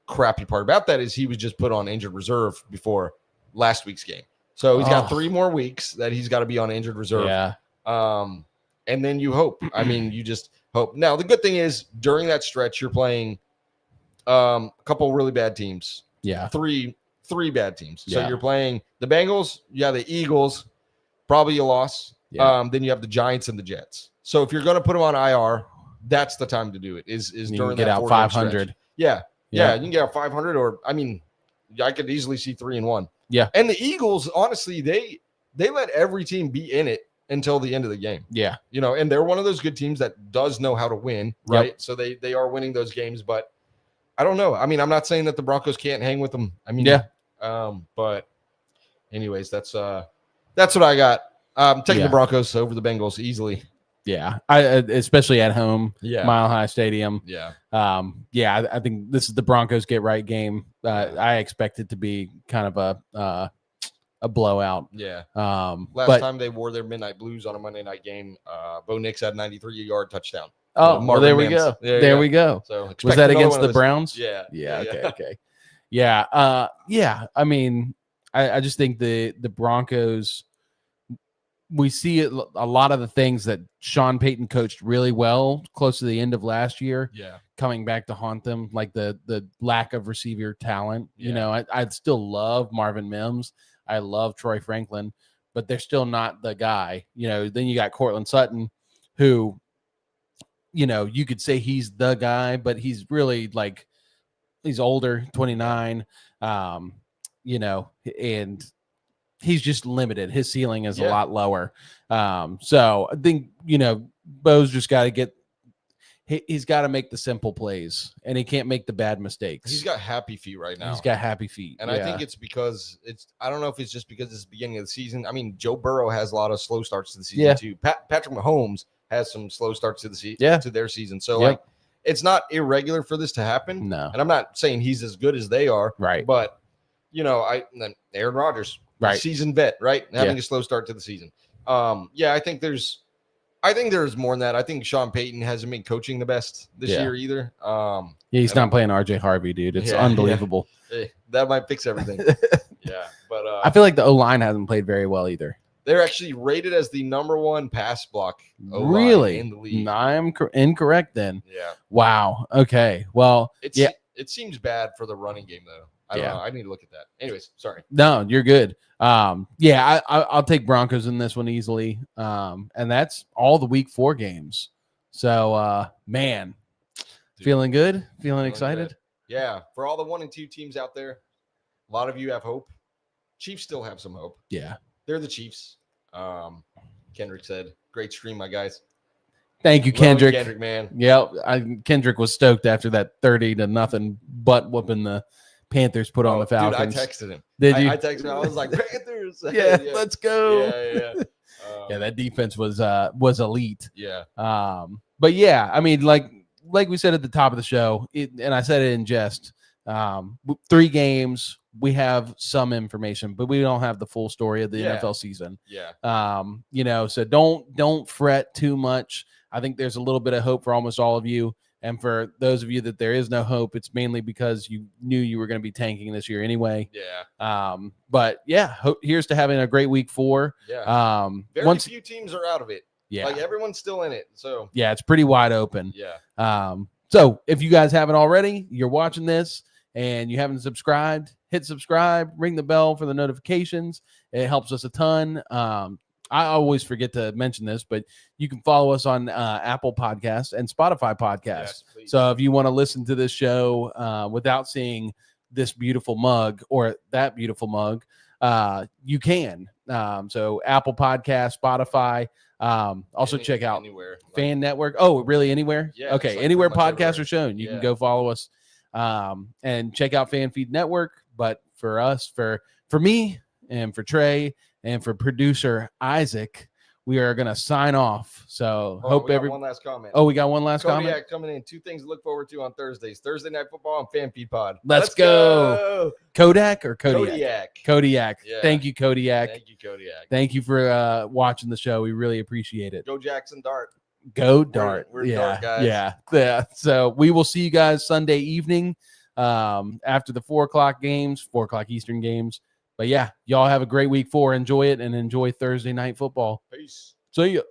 Speaker 3: crappy part about that is he was just put on injured reserve before last week's game. So he's got 3 more weeks that he's got to be on injured reserve.
Speaker 1: Yeah.
Speaker 3: And then you hope. I mean, you just hope. Now, the good thing is during that stretch, you're playing a couple really bad teams.
Speaker 1: Yeah.
Speaker 3: Three bad teams. So
Speaker 1: Yeah.
Speaker 3: you're playing the Bengals, the Eagles, probably a loss.
Speaker 1: Yeah.
Speaker 3: Then you have the Giants and the Jets. So if you're going to put them on IR, that's the time to do it. Is
Speaker 1: you
Speaker 3: during
Speaker 1: can get
Speaker 3: that
Speaker 1: out
Speaker 3: 4-game
Speaker 1: 500.
Speaker 3: stretch. Yeah, you can get out 500, or I mean, I could easily see 3-1.
Speaker 1: Yeah.
Speaker 3: And the Eagles, honestly, they let every team be in it until the end of the game.
Speaker 1: Yeah.
Speaker 3: And they're one of those good teams that does know how to win, right? So they are winning those games, but I don't know. I mean, I'm not saying that the Broncos can't hang with them. I mean, but anyways, that's what I got. Taking the Broncos over the Bengals easily.
Speaker 1: Yeah, especially at home, Mile High Stadium.
Speaker 3: Yeah.
Speaker 1: I think this is the Broncos get right game. I expect it to be kind of a blowout.
Speaker 3: Yeah.
Speaker 1: Last
Speaker 3: time they wore their midnight blues on a Monday night game, Bo Nix had 93-yard touchdown.
Speaker 1: Oh, well, there we go. There we go.
Speaker 3: So
Speaker 1: was that against the Browns?
Speaker 3: Yeah.
Speaker 1: Okay. Yeah. I mean, I just think the Broncos. We see it, a lot of the things that Sean Payton coached really well close to the end of last year, coming back to haunt them, like the lack of receiver talent. I still love Marvin Mims. I love Troy Franklin, but they're still not the guy. Then you got Cortland Sutton, who, you could say he's the guy, but he's really like, he's older, 29, and he's just limited. His ceiling is a lot lower. So I think, Bo's just got to he's got to make the simple plays, and he can't make the bad mistakes.
Speaker 3: He's got happy feet right now.
Speaker 1: He's got happy feet.
Speaker 3: And I think it's because I don't know if it's just because it's the beginning of the season. I mean, Joe Burrow has a lot of slow starts to the season too. Patrick Mahomes has some slow starts to the season, to their season. So like, it's not irregular for this to happen.
Speaker 1: No.
Speaker 3: And I'm not saying he's as good as they are.
Speaker 1: Right.
Speaker 3: But, then Aaron Rodgers.
Speaker 1: Right.
Speaker 3: Seasoned vet, right? Having a slow start to the season. I think there's more than that. I think Sean Payton hasn't been coaching the best this year either.
Speaker 1: He's not playing RJ Harvey, dude. It's unbelievable.
Speaker 3: That might fix everything. But
Speaker 1: I feel like the O-line hasn't played very well either.
Speaker 3: They're actually rated as the #1 pass block O-line
Speaker 1: really
Speaker 3: in the league.
Speaker 1: I'm incorrect then.
Speaker 3: Yeah.
Speaker 1: Wow. Okay. Well,
Speaker 3: it seems bad for the running game though. I don't know. I need to look at that. Anyways, sorry.
Speaker 1: No, you're good. I'll take Broncos in this one easily. And that's all the week 4 games. So, man, dude, feeling good, feeling excited.
Speaker 3: Good. Yeah. For all the 1 and 2 teams out there, a lot of you have hope. Chiefs still have some hope.
Speaker 1: Yeah.
Speaker 3: They're the Chiefs. Kendrick said, great stream, my guys.
Speaker 1: Thank you, Kendrick.
Speaker 3: Kendrick, man.
Speaker 1: Yep. Kendrick was stoked after that 30-0 butt whooping the Panthers put on the Falcons.
Speaker 3: Dude, I texted him.
Speaker 1: Did you?
Speaker 3: I texted him. I was like, Panthers.
Speaker 1: Let's go.
Speaker 3: Yeah.
Speaker 1: Yeah, that defense was elite.
Speaker 3: Yeah.
Speaker 1: But yeah, I mean, like we said at the top of the show, and I said it in jest. 3 games, we have some information, but we don't have the full story of the NFL season.
Speaker 3: Yeah.
Speaker 1: So don't fret too much. I think there's a little bit of hope for almost all of you. And for those of you that there is no hope, it's mainly because you knew you were going to be tanking this year anyway.
Speaker 3: Yeah.
Speaker 1: But yeah, here's to having a great week 4.
Speaker 3: Yeah. Very few teams are out of it.
Speaker 1: Yeah.
Speaker 3: Like everyone's still in it. So
Speaker 1: yeah, it's pretty wide open.
Speaker 3: Yeah.
Speaker 1: So if you guys haven't already, you're watching this and you haven't subscribed, hit subscribe, ring the bell for the notifications. It helps us a ton. I always forget to mention this, but you can follow us on Apple Podcasts and Spotify Podcasts.
Speaker 3: Yes,
Speaker 1: so if you want to listen to this show without seeing this beautiful mug or that beautiful mug, you can. So Apple Podcasts, Spotify. Also check out
Speaker 3: anywhere.
Speaker 1: Fan Network. Oh, really? Anywhere?
Speaker 3: Yeah.
Speaker 1: Okay.
Speaker 3: Like
Speaker 1: Anywhere podcasts
Speaker 3: everywhere.
Speaker 1: are shown, you
Speaker 3: Yeah.
Speaker 1: can go follow us and check out Fan Feed Network. But for us, for me and for Trey and for producer Isaac, we are going to sign off. So hope
Speaker 3: one last comment.
Speaker 1: Oh, we got one last comment.
Speaker 3: Kodiak coming in. 2 things to look forward to on Thursdays. Thursday Night Football and Fan Feed Pod.
Speaker 1: Let's go. Kodak or Kodiak?
Speaker 3: Kodiak.
Speaker 1: Kodiak.
Speaker 3: Yeah.
Speaker 1: Thank you, Kodiak.
Speaker 3: Thank you, Kodiak.
Speaker 1: Thank you for watching the show. We really appreciate it.
Speaker 3: Go Jackson Dart.
Speaker 1: Go Dart.
Speaker 3: We're
Speaker 1: yeah,
Speaker 3: Dart guys.
Speaker 1: Yeah. So we will see you guys Sunday evening after the 4 o'clock Eastern games. But yeah, y'all have a great week 4. Enjoy it and enjoy Thursday Night Football.
Speaker 3: Peace.
Speaker 1: See ya.